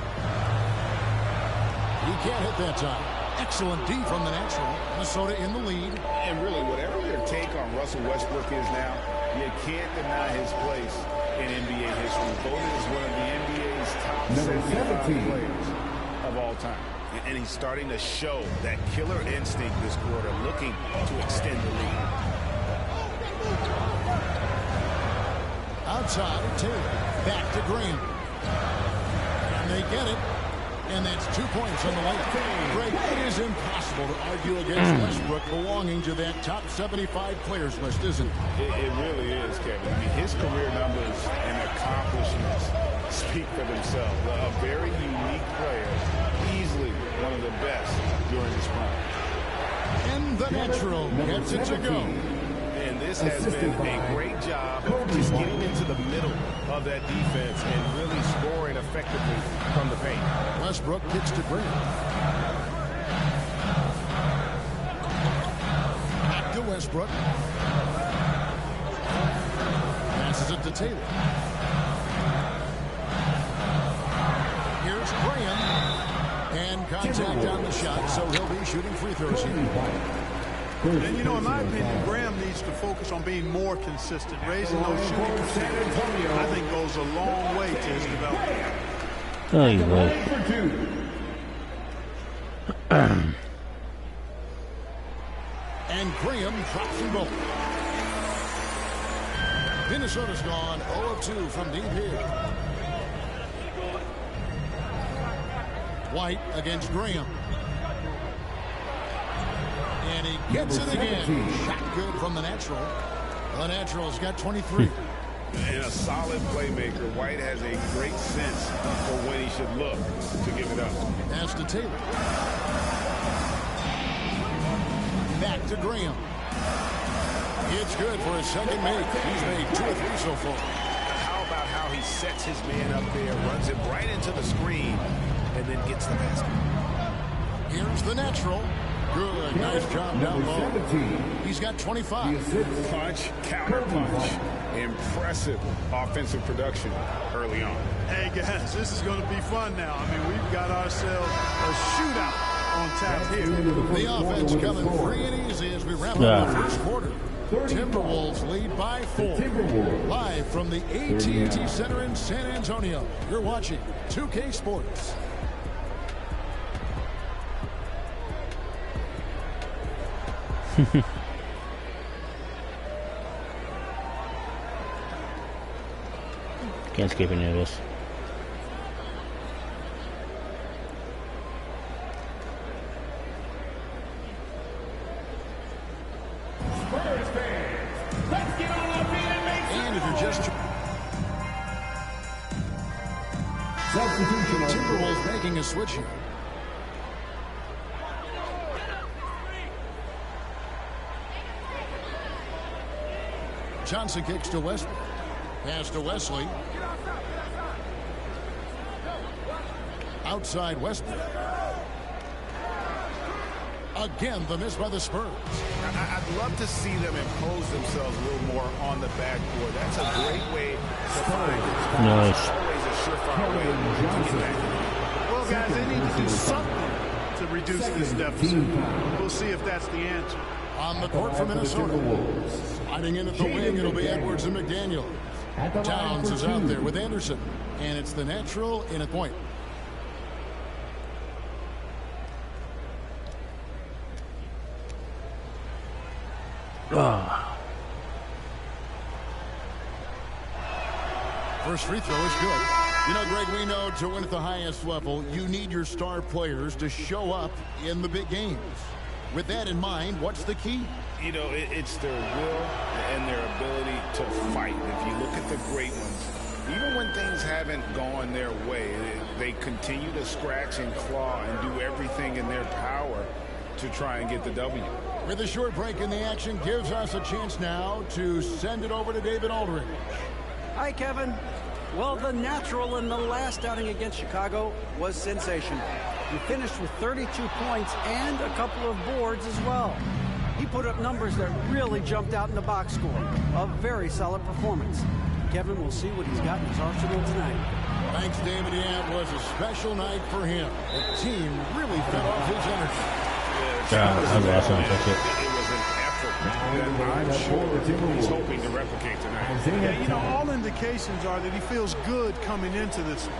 He can't hit that time. Excellent D from the natural. Minnesota in the lead. And really, whatever your take on Russell Westbrook is now, you can't deny his place in NBA history. Voted as one of the NBA's top 75 players of all time. And he's starting to show that killer instinct this quarter, looking to extend the lead. Outside, Taylor. Back to Graham. And they get it. And that's 2 points on the layup. Greg, it is impossible to argue against Westbrook belonging to that top 75 players list, isn't it? It really is, Kevin. I mean, his career numbers and accomplishments speak for themselves. A very unique player, easily one of the best during his prime. And the natural gets it to go. And this has been a great job of just getting into the middle of that defense and really scoring effectively from the paint. Westbrook kicks to Graham. Back to Westbrook. Passes it to Taylor. Here's Graham. And contact on the shot, so he'll be shooting free throws here. And you know, in my opinion, Graham needs to focus on being more consistent. Raising those shooting percentages, I think, goes a long way to his development. Oh, you would. And Graham drops them both. Minnesota's gone 0 of 2 from deep here. White against Graham. And he gets it again. Shot good from the natural. The natural's got 23. And a solid playmaker. White has a great sense for when he should look to give it up. Pass to Taylor. Back to Graham. It's good for his second make. He's made 2 or 3 so far. How about how he sets his man up there, runs him right into the screen, and then gets the basket. Here's the natural. Good. Nice job down low. He's got 25. Punch, counter punch. Impressive offensive production early on. Hey, guys, this is going to be fun now. I mean, we've got ourselves a shootout on tap here. The offense coming free and easy as we wrap up the first quarter. Timberwolves lead by 4. Live from the AT&T Center in San Antonio. You're watching 2K Sports. Can't skip any of this. And if you're just Timberwolves making a switch here. Johnson kicks to Westbrook. Pass to Wesley. Outside Westbrook. Again, the miss by the Spurs. I'd love to see them impose themselves a little more on the backboard. That's a great way to find it. Nice. Always a surefire way to get that. Well, guys, they need to do something to reduce this deficit. We'll see if that's the answer. On the court for Minnesota. Sliding in at the wing, it'll be Edwards and McDaniel. Towns is out there with Anderson. And it's the natural in at point. First free throw is good. You know, Greg, we know to win at the highest level, you need your star players to show up in the big games. With that in mind, what's the key? You know, it's their will and their ability to fight. If you look at the great ones, even when things haven't gone their way, they continue to scratch and claw and do everything in their power to try and get the W. With a short break in the action, gives us a chance now to send it over to David Aldridge. Hi, Kevin. Well, the natural in the last outing against Chicago was sensational. He finished with 32 points and a couple of boards as well. He put up numbers that really jumped out in the box score. A very solid performance. Kevin will see what he's got in his arsenal tonight. Thanks, David. Yeah, it was a special night for him. The team really fed off his energy. Yeah, that was awesome. That's it. It was an effort that I'm sure he's hoping to replicate tonight. Yeah, you know, all indications are that he feels good coming into this one.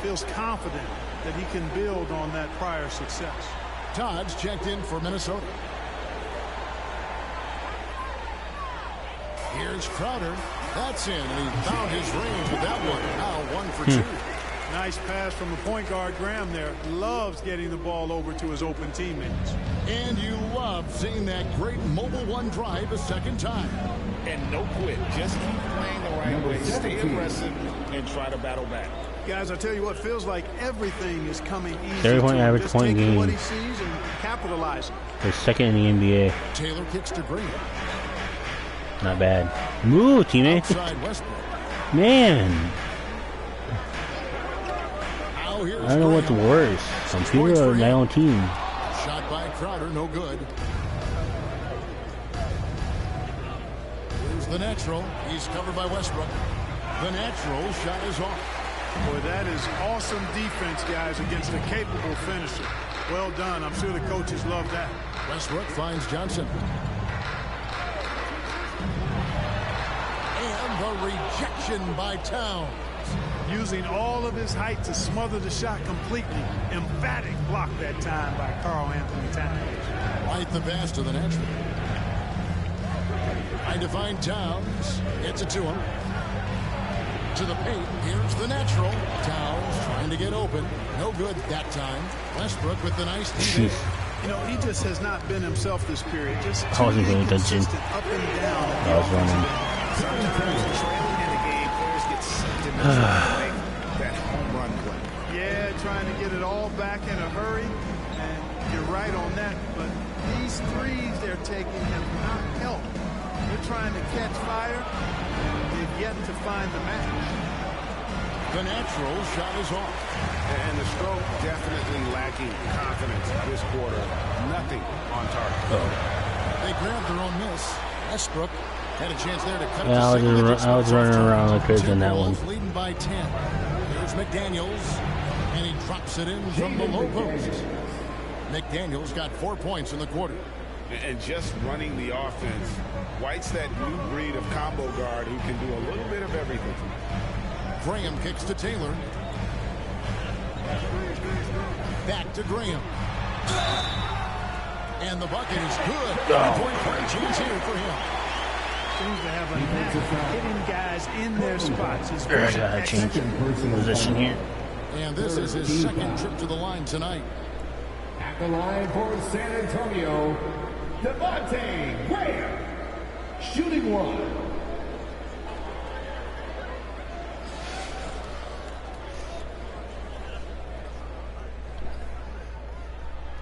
Feels confident that he can build on that prior success. Todd's checked in for Minnesota. Here's Crowder. That's in, and he found his range with that one. Now 1 for 2. Nice pass from the point guard, Graham there. Loves getting the ball over to his open teammates. And you love seeing that great mobile one drive a second time. And no quit. Just keep playing the right way. Stay aggressive and try to battle back. Guys, I tell you what, feels like everything is coming easy. 30-point average Just point taking game. what he sees and capitalizing. They're second in the NBA. Taylor kicks to Green. Not bad. Move, teammate. Outside Westbrook. Man. I don't know what's worse. Computer or my own team. Shot by Crowder, no good. Here's the natural. He's covered by Westbrook. The natural shot is off. Boy, that is awesome defense, guys, against a capable finisher. Well done. I'm sure the coaches love that. Westbrook finds Johnson. And the rejection by Towns. Using all of his height to smother the shot completely. Emphatic block that time by Karl-Anthony Towns. Right the pass to the natural. Trying to find Towns. Gets it to him. To the paint. Here's the natural. Towns trying to get open. No good that time. Westbrook with the nice lead. You know, he just has not been himself this period. Just I wasn't paying attention. up and down. I was running. Sometimes trailing in the game, players get sucked into like that home run play. Yeah, trying to get it all back in a hurry. And you're right on that. But these threes they're taking have not helped. They're trying to catch fire. They've yet to find the match. The natural shot is off. And the stroke definitely lacking confidence this quarter. Nothing on target. They grabbed their own miss. Westbrook had a chance there to cut it Yeah, to I was running around like crazy on that one. Timberwolves leading by 10. Here's McDaniels, and he drops it in from the low post. McDaniels got 4 points in the quarter. And just running the offense, White's that new breed of combo guard who can do a little bit of everything. Graham kicks to Taylor. Back to Graham. And the bucket is good. 3-point play chance here for him. Seems to have a knack of hitting guys in their spots. His I gotta change position here. And this is his second trip to the line tonight. At the line for San Antonio, Devontae Graham, shooting one.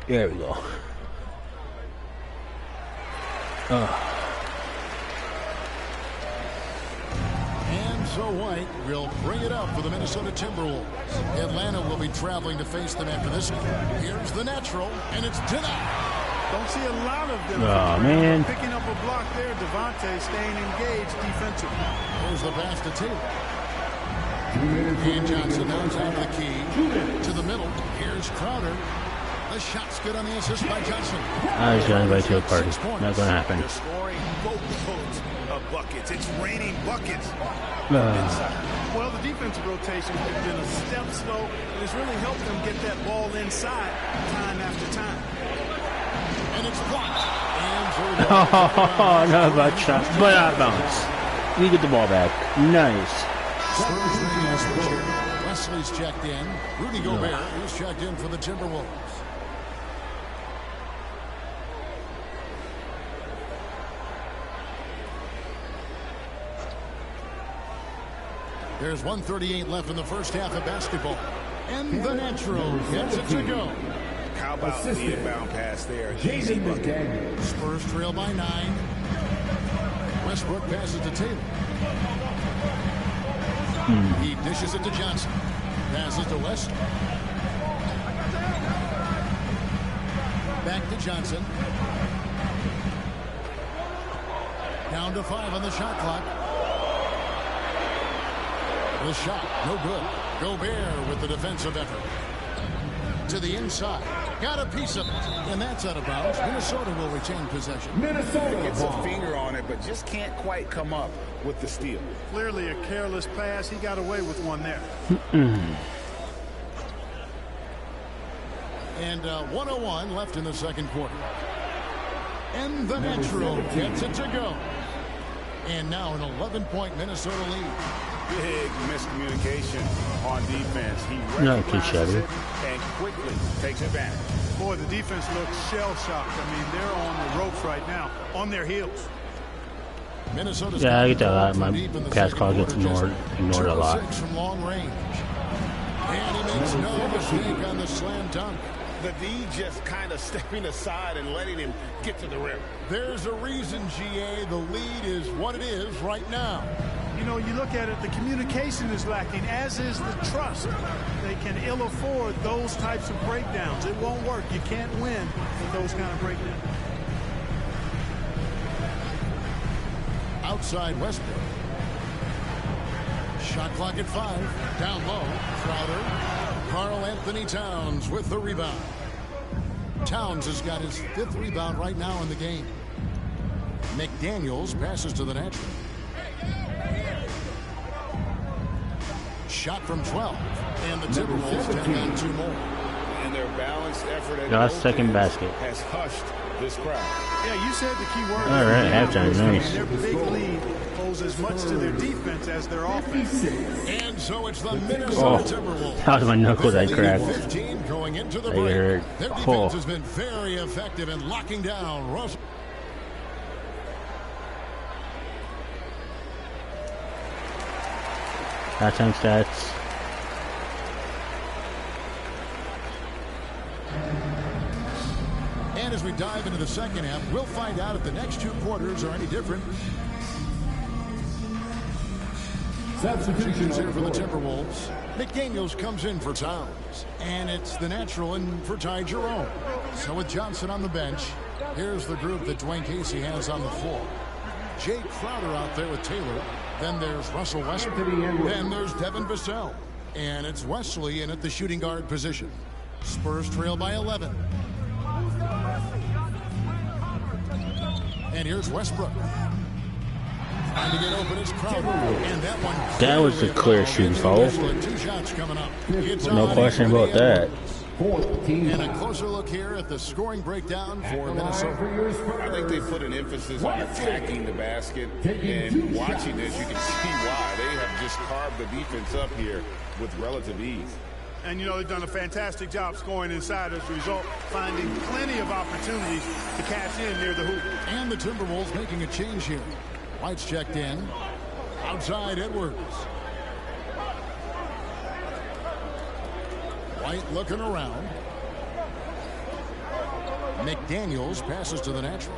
There we go. And so White will bring it up for the Minnesota Timberwolves. Atlanta will be traveling to face them after this game. Here's the natural, and it's denied. Don't see a lot of them. Oh, man. Picking up a block there. Devontae staying engaged defensively. Here's the pass to Taylor. And Johnson now top of the key to the middle. Here's Crowder. The shot's good on the assist by Johnson. I was going to invite to a party. Not going to happen. They're scoring boatloads of buckets. It's raining buckets. Well, the defensive rotation has been a step slow, and it's really helped them get that ball inside time after time. And it's blocked. Oh, no about shot, but out of bounds. We get the ball back. Nice. Wesley's checked in. Rudy Gobert is checked in for the Timberwolves. There's 1:38 left in the first half of basketball. And the Natural gets it to go. How about the inbound pass there? Easy bucket. Spurs trail by 9. Westbrook passes to Taylor. He dishes it to Johnson. Passes to West. Back to Johnson. Down to 5 on the shot clock. The shot, no good. Gobert with the defensive effort. To the inside. Got a piece of it. And that's out of bounds. Minnesota will retain possession. Minnesota gets a finger on it, but just can't quite come up with the steal. Clearly a careless pass. He got away with one there. And 1:01 left in the second quarter. And the Natural gets it to go. And now an 11-point Minnesota lead. Big miscommunication on defense. He No, recognizes it and quickly takes advantage. Boy, the defense looks shell-shocked. I mean, they're on the ropes right now, on their heels. Minnesota's yeah, I get that a lot. My pass call gets ignored a lot. From long range. And he makes no mistake on the slam dunk. The D just kind of stepping aside and letting him get to the rim. There's a reason, GA, the lead is what it is right now. You know, you look at it, the communication is lacking, as is the trust. They can ill afford those types of breakdowns. It won't work. You can't win with those kind of breakdowns. Outside Westbrook. Shot clock at 5. Down low. Crowder. Karl Anthony Towns with the rebound. Towns has got his 5th rebound right now in the game. McDaniels passes to the Natural. Shot from 12. And the Timberwolves take on 2 more. And their balanced effort at Last second basket. has hushed this crowd. Yeah, you said the key word. All right, halftime, nice. Their big lead owes as much to their defense as their offense. And so it's the Minnesota Timberwolves. That was my knuckles I cracked. 15 going into the I break. hurt. Their defense has been very effective in locking down Russell. Halftime stats. And as we dive into the second half, we'll find out if the next 2 quarters are any different. Substitutions here for the Timberwolves. McDaniels comes in for Towns. And it's the Natural in for Ty Jerome. So with Johnson on the bench, here's the group that Dwayne Casey has on the floor. Jay Crowder out there with Taylor. Then there's Russell Westbrook. Then there's Devin Vassell. And it's Wesley in at the shooting guard position. Spurs trail by 11. And here's Westbrook. Trying to get open is Crowder. And that one. That was a clear shooting foul. 2 shots coming up. No question about that. And a closer look here at the scoring breakdown for Minnesota. I think they put an emphasis on attacking the basket, and watching this, you can see why. They have just carved the defense up here with relative ease. And, you know, they've done a fantastic job scoring inside as a result, finding plenty of opportunities to cash in near the hoop. And the Timberwolves making a change here. White's checked in. Outside Edwards. White looking around. McDaniels passes to the Natural.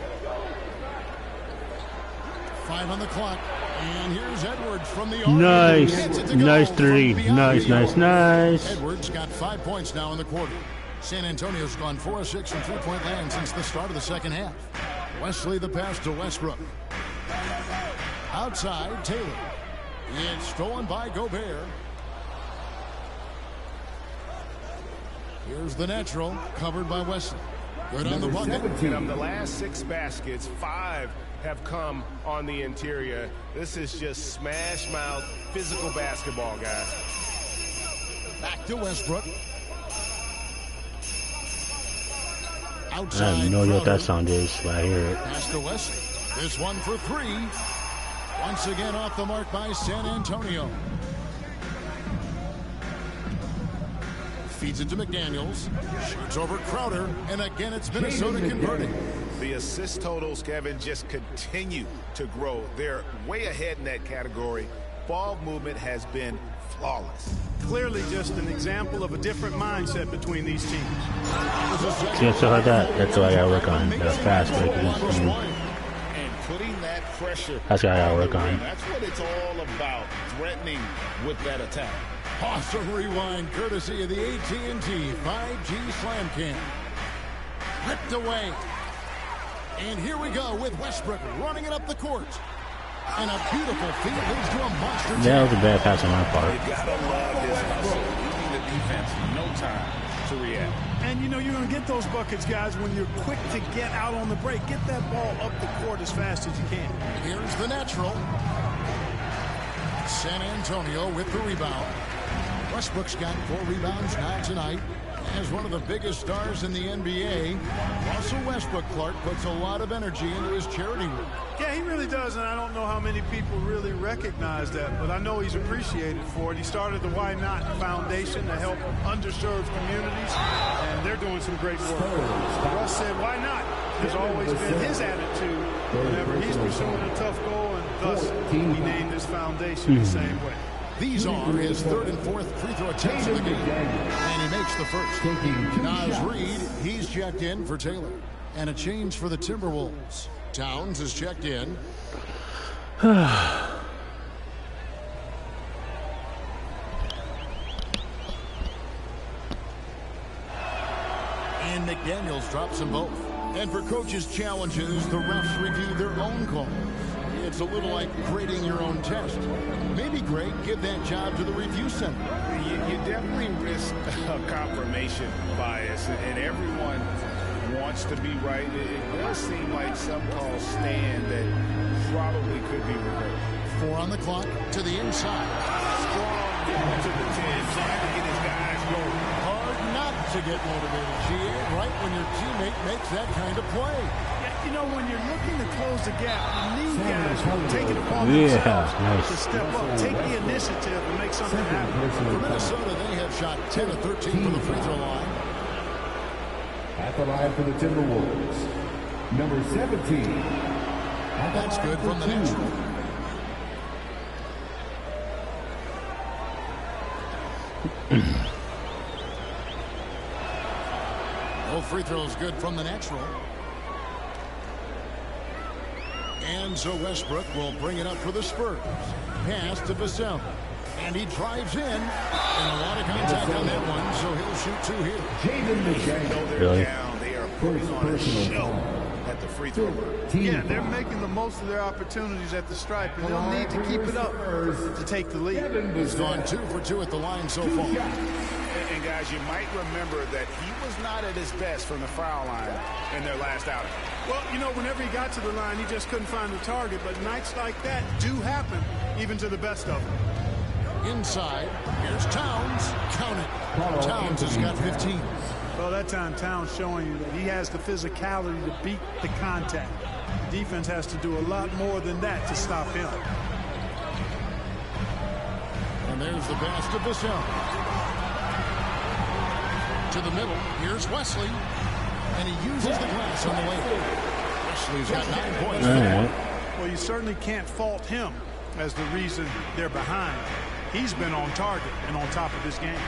5 on the clock. And here's Edwards from the arc. Nice. Nice 3. Nice. Edwards got 5 points now in the quarter. San Antonio's gone 4 of 6 from three-point land since the start of the second half. Wesley the pass to Westbrook. Outside, Taylor. It's stolen by Gobert. Here's the natural, covered by Wesley. Good on the bucket. Of the last 6 baskets, 5 have come on the interior. This is just smash mouth, physical basketball, guys. Back to Westbrook. Outside, I have no idea what that sound is, but I hear it. Pass to Wesley. This one for 3. Once again off the mark by San Antonio. Feeds it to McDaniels. Shoots over Crowder. And again, it's Minnesota converting. The assist totals, Kevin, just continue to grow. They're way ahead in that category. Ball movement has been flawless. Clearly just an example of a different mindset between these teams. See, stuff like that. That's what I gotta work on. That fast break. And putting that pressure. That's what I gotta work on. That's what it's all about. Threatening with that attack. Awesome rewind, courtesy of the AT&T 5G Slam Cam. Ripped away. And here we go with Westbrook running it up the court. And a beautiful feed leads to a monster. That was a bad pass on my part. You gotta love his hustle, leaving the defense no time to react. And you know you're going to get those buckets, guys, when you're quick to get out on the break. Get that ball up the court as fast as you can. Here's the natural. San Antonio with the rebound. Westbrook's got 4 rebounds now tonight. As one of the biggest stars in the NBA, Russell Westbrook, Clark, puts a lot of energy into his charity work. Yeah, he really does, and I don't know how many people really recognize that, but I know he's appreciated for it. He started the Why Not Foundation to help underserved communities, and they're doing some great work. Russ said, why not? Has always been his attitude whenever he's pursuing a tough goal, and thus he named his foundation the same way. These are his 3rd and 4th free throw attempts of the game. And he makes the first. Naz Reid, he's checked in for Taylor. And a change for the Timberwolves. Towns is checked in. And McDaniels drops them both. And for coaches' challenges, the refs review their own calls. It's a little like grading your own test. Maybe, Greg, give that job to the review center. You definitely risk a confirmation bias, and everyone wants to be right. It does seem like some calls stand that probably could be reversed. 4 on the clock to the inside. Strong to the 10, trying to get his guys going. Hard not to get motivated, GA, right when your teammate makes that kind of play. You know, when you're looking to close the gap, you need guys who take it upon themselves to step up, take the initiative, and make something happen. For Minnesota, they have shot 10 of 13 from the free throw line. At the line for the Timberwolves, number 17. That's good from the natural. No free throws good from the natural. And so Westbrook will bring it up for the Spurs. Pass to Vassell. And he drives in. And a lot of contact on that one, so he'll shoot 2 here. Really? They are putting on a show at the free throw line. Yeah, they're making the most of their opportunities at the stripe, and they'll need to keep it up to take the lead. He's gone 2 for 2 at the line so far. And guys, you might remember that he was not at his best from the foul line in their last outing. Well, you know, whenever he got to the line, he just couldn't find the target. But nights like that do happen, even to the best of them. Inside, here's Towns. Count it. Towns has got 15. Well, that time Towns showing you that he has the physicality to beat the contact. The defense has to do a lot more than that to stop him. And there's the pass to Vassell. To the middle, here's Wesley. And he uses the glass on the way. Wesley's got 9 points. Well, you certainly can't fault him as the reason they're behind. He's been on target and on top of this game.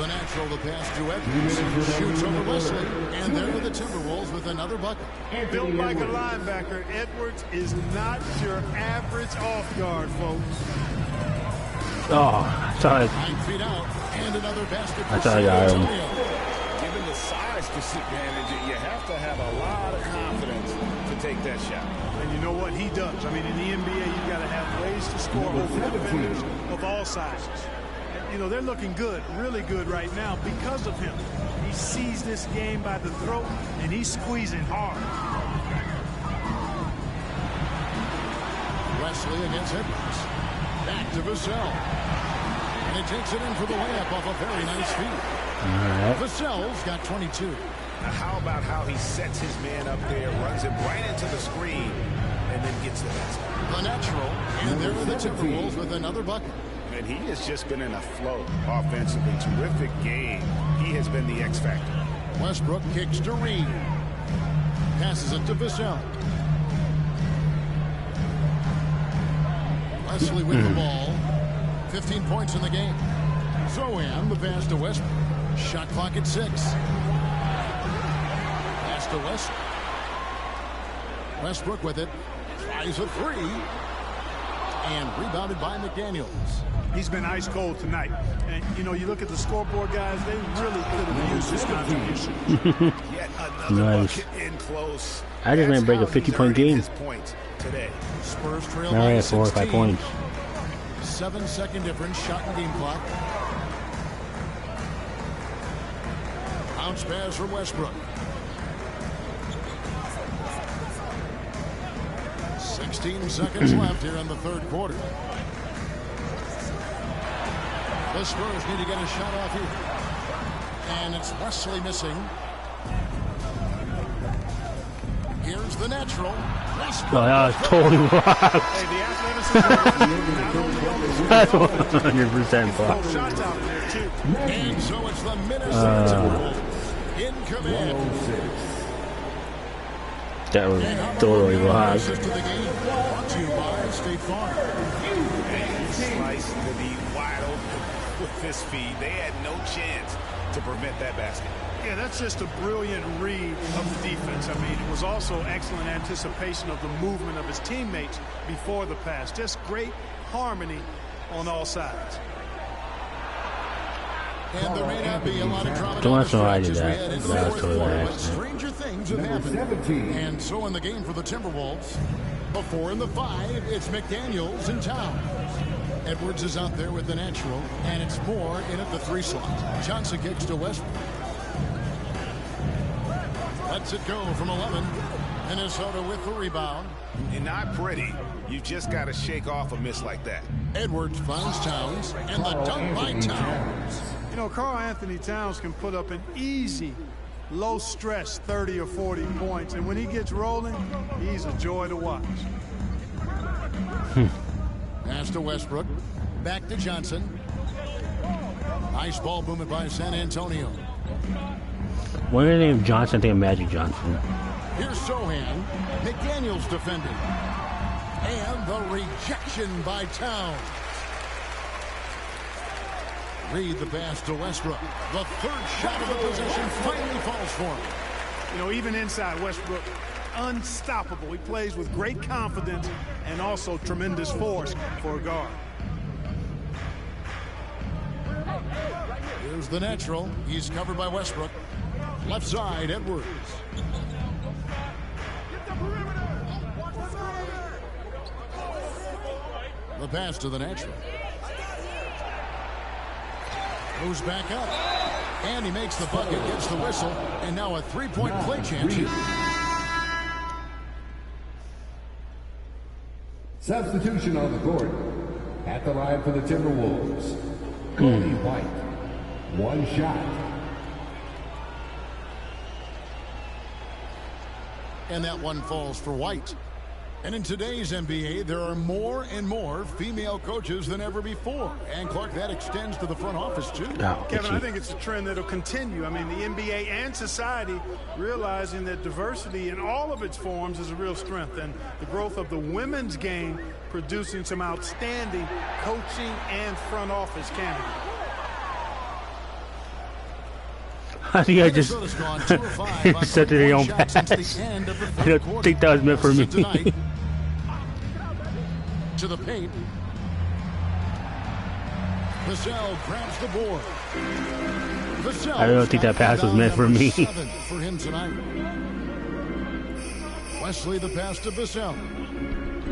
The natural, the pass to Edwards. Shoots over Wesley. And there are the Timberwolves with another bucket. Built like a linebacker, Edwards is not your average off guard, folks. Oh, I thought 9 feet out. And another basket. I thought I got him. the size disadvantage, you have to have a lot of confidence to take that shot. And you know what he does? I mean, in the NBA, you got to have ways to score over defenders of all sizes. You know, they're looking good, really good right now because of him. He sees this game by the throat, and he's squeezing hard. Wesley against Edwards. Back to Vassell. And he takes it in for the layup off a very nice feed. Vassell's got 22. Now how about how he sets his man up there, runs him right into the screen, and then gets the basket. The natural, and there are the Timberwolves with another bucket. And he has just been in a flow offensively. Terrific game. He has been the X factor. Westbrook kicks to Reed. Passes it to Vassell. Wesley with the ball. 15 points in the game. Zohan, the pass to Westbrook. Shot clock at 6. Pass to Westbrook. Westbrook with it. Tries a 3. And rebounded by McDaniels. He's been ice cold tonight. And, you know, you look at the scoreboard, guys, they really could have used his contribution. Yet another bucket in close. I just ran break a 50-point game. Today. Spurs trail Now I by have 4 or 5 points. 7-second difference, shot and game clock. Bounce pass from Westbrook. 16 seconds left here in the third quarter. The Spurs need to get a shot off here. And it's Wesley missing. Here's the natural. Oh, that was totally blocked. That's 100% blocked. And so it's the Minnesota Timberwolves in command. That was totally blocked. Brought to you by State Farm. Slice to be wide open with this feed. They had no chance to prevent that basket. Yeah, that's just a brilliant read of the defense. I mean, it was also excellent anticipation of the movement of his teammates before the pass. Just great harmony on all sides. And there may not be a lot of drama. Don't know why I did that. That was totally But accident. stranger things have happened. And so in the game for the Timberwolves, a 4 in the 5, it's McDaniels in town. Edwards is out there with the natural, and it's Moore in at the 3 slot. Johnson kicks to Westbrook. Lets it go from 11. Minnesota with the rebound. And not pretty. You just got to shake off a miss like that. Edwards finds Towns, and the dunk by Towns. You know, Karl Anthony Towns can put up an easy, low-stress 30 or 40 points, and when he gets rolling, he's a joy to watch. Pass to Westbrook. Back to Johnson. Nice ball movement by San Antonio. When the name Johnson, I think of Magic Johnson. Here's Sohan. McDaniels defending. And the rejection by Towns. Reed the pass to Westbrook. The third shot of the possession finally falls for him. You know, even inside Westbrook, unstoppable. He plays with great confidence and also tremendous force for a guard. Here's the natural. He's covered by Westbrook. Left side, Edwards. The pass to the natural. Moves back up. And he makes the bucket, gets the whistle, and now a three-point play chance here. Substitution on the court. At the line for the Timberwolves, Cody White. 1 shot. And that one falls for White. And in today's NBA, there are more and more female coaches than ever before. And, Clark, that extends to the front office, too. Oh, Kevin, I think it's a trend that will continue. I mean, the NBA and society realizing that diversity in all of its forms is a real strength. And the growth of the women's game producing some outstanding coaching and front office candidates. I think I just set to their own pass. I don't think that was meant for me. To the paint. Vassell grabs the board. I don't think that pass was meant for me. For him tonight. Wesley the pass to Vassell.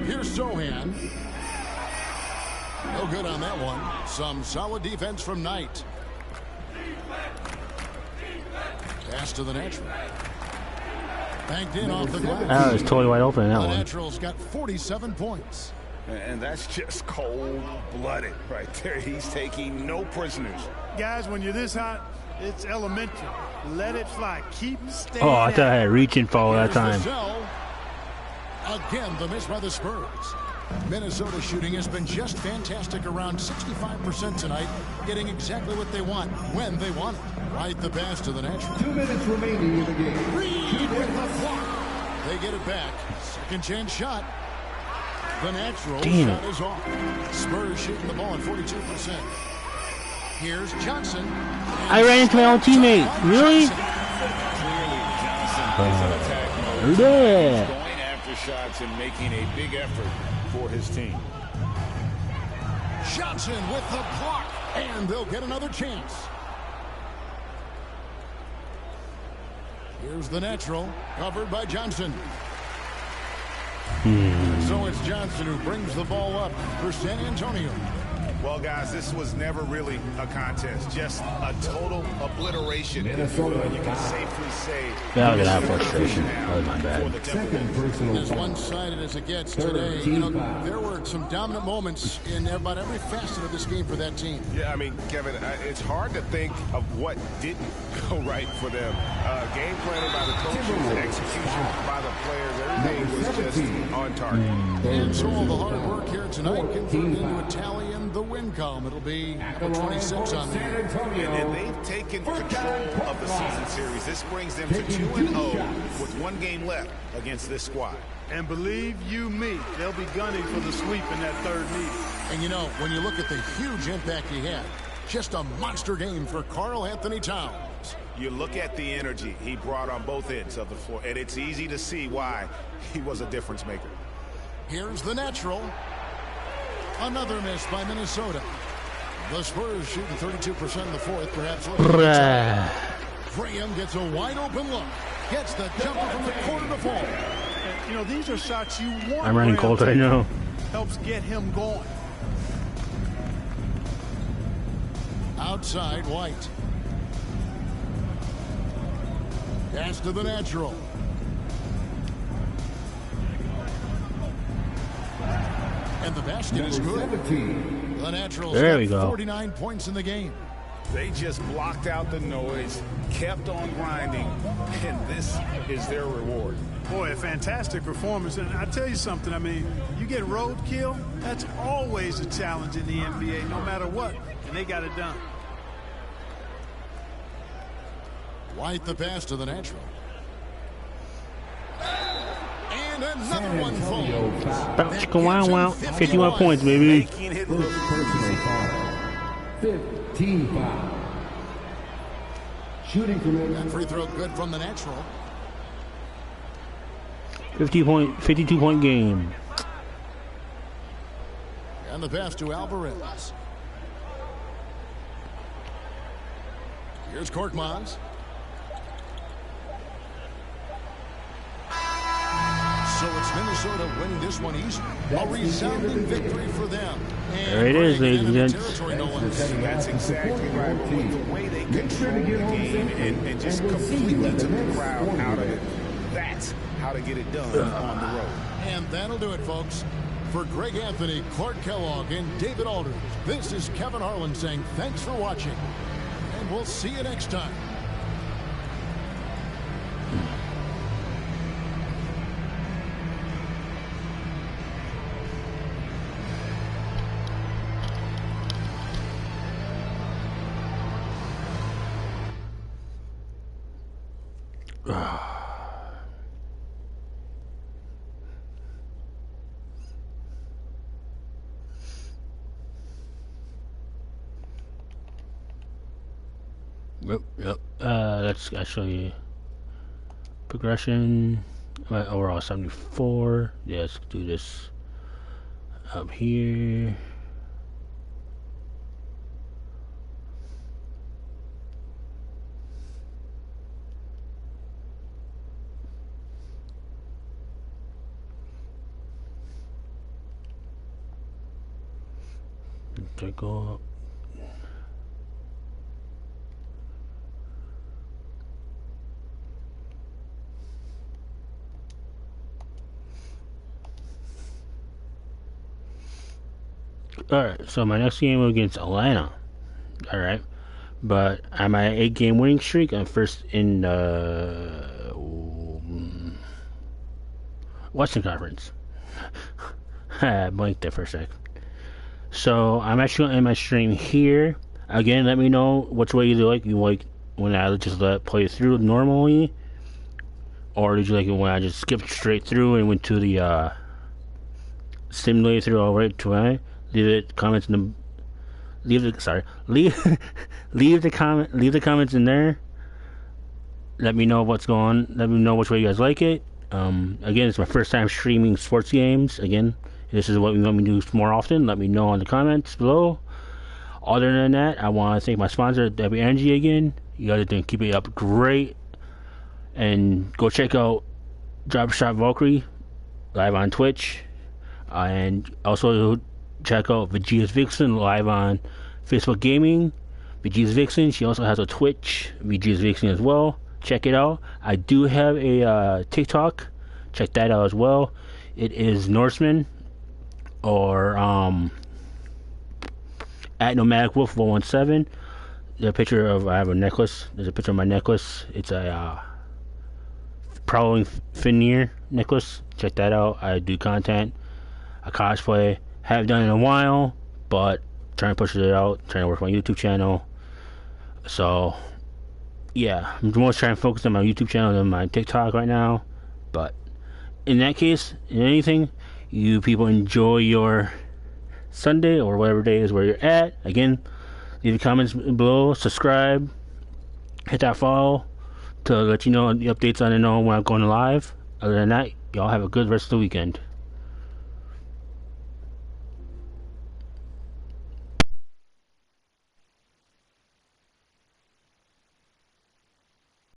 Here's Sohan. No good on that one. Some solid defense from Knight. Pass to the natural. Banked in off the glass. That was totally wide open in that The one. Natural's got 47 points. And that's just cold-blooded right there. He's taking no prisoners. Guys, when you're this hot, it's elementary. Let it fly. Keep staying. Oh, I thought I had reach and fall that time. Vassell. Again, the miss by the Spurs. Minnesota shooting has been just fantastic, around 65% tonight, getting exactly what they want, when they want it. Right the pass to the natural. 2 minutes remaining in the game. Reed with the block. They get it back. Second chance shot. The natural Damn. shot is off. Spurs shooting the ball at 42%. Here's Johnson. I ran into my own teammate. Really? Yeah. Going after shots and making a big effort for his team. Johnson with the block. And they'll get another chance. Here's the natural, covered by Johnson. So it's Johnson who brings the ball up for San Antonio. Well, guys, this was never really a contest, just a total obliteration. Minnesota, you can safely say. Yeah, I'll get out of frustration. That was my bad. Second personal As foul. one-sided as it gets today, there were some dominant moments in about every facet of this game for that team. Yeah, I mean, Kevin, it's hard to think of what didn't go right for them. Game planning by the coaches, execution by the players, everything was just on target. And so all the hard work here tonight converted into a tally in the win column. It'll be number 26 on the year. And they've taken control of the season series. This brings them to 2-0 with one game left against this squad. And believe you me, they'll be gunning for the sweep in that third meeting. And you know, when you look at the huge impact he had, just a monster game for Karl Anthony Towns. You look at the energy he brought on both ends of the floor, and it's easy to see why he was a difference maker. Here's the natural. Another miss by Minnesota. The Spurs shooting 32% in the fourth, perhaps. Graham gets a wide open look. Gets the jumper from the corner to fall. And, you know, these are shots you want. I'm running cold right now. Helps get him going. Outside, White. Pass to the natural. And the basket is good. The Naturals there we got go. 49 points in the game. They just blocked out the noise, kept on grinding, and this is their reward. Boy, a fantastic performance. And I tell you something, I mean, you get roadkill, that's always a challenge in the NBA, no matter what. And they got it done. White the pass to the natural. And another one falls. Bounce, go wow. 51 points, baby. First personal foul. 15 foul. Shooting from it. That free throw good from the natural. 52 point game. And the pass to Alvarez. Here's Korkmaz. So it's Minnesota winning this one easy. A resounding victory for them. And There it is, ladies and gents. That's exactly right. With the way they controlled the game and just completely took the crowd out of it, that's how to get it done on the road. And that'll do it, folks. For Greg Anthony, Clark Kellogg, and David Aldridge, this is Kevin Harlan saying thanks for watching. And we'll see you next time. Yep. I'll show you progression. Overall 74. Yeah, let's do this up here. to go up. Alright, so my next game against Atlanta. Alright. But I'm at 8-game winning streak. I'm first in the Western Conference. I blanked there for a sec. So I'm actually gonna end my stream here. Again, let me know which way you like. You like when I just play through normally, or did you like it when I just skipped straight through and went to the simulator through all right to it? Leave the comments in the leave the comments in there. Let me know what's going on. Let me know which way you guys like it. Again, it's my first time streaming sports games. Again, this is what we want me to do more often. Let me know in the comments below. Other than that, I want to thank my sponsor, W Energy, again. You guys are doing keep it up great. And go check out Drop Shot Valkyrie live on Twitch. And also check out Vegeta's Vixen live on Facebook Gaming. Vegeta's Vixen, she also has a Twitch, Vegeta's Vixen as well. Check it out. I do have a TikTok. Check that out as well. It is Norseman, or at Nomadic Wolf 117. There's a picture of, I have a necklace. There's a picture of my necklace. It's a Prowling Fenrir necklace. Check that out. I do content. I cosplay. Haven't done it in a while, but trying to push it out. Trying to work on my YouTube channel. So, yeah, I'm more trying to focus on my YouTube channel than my TikTok right now. But in that case, in anything, you people enjoy your Sunday or whatever day is where you're at. Again, leave the comments below, subscribe, hit that follow to let you know the updates on it, know when I'm going live. Other than that, y'all have a good rest of the weekend.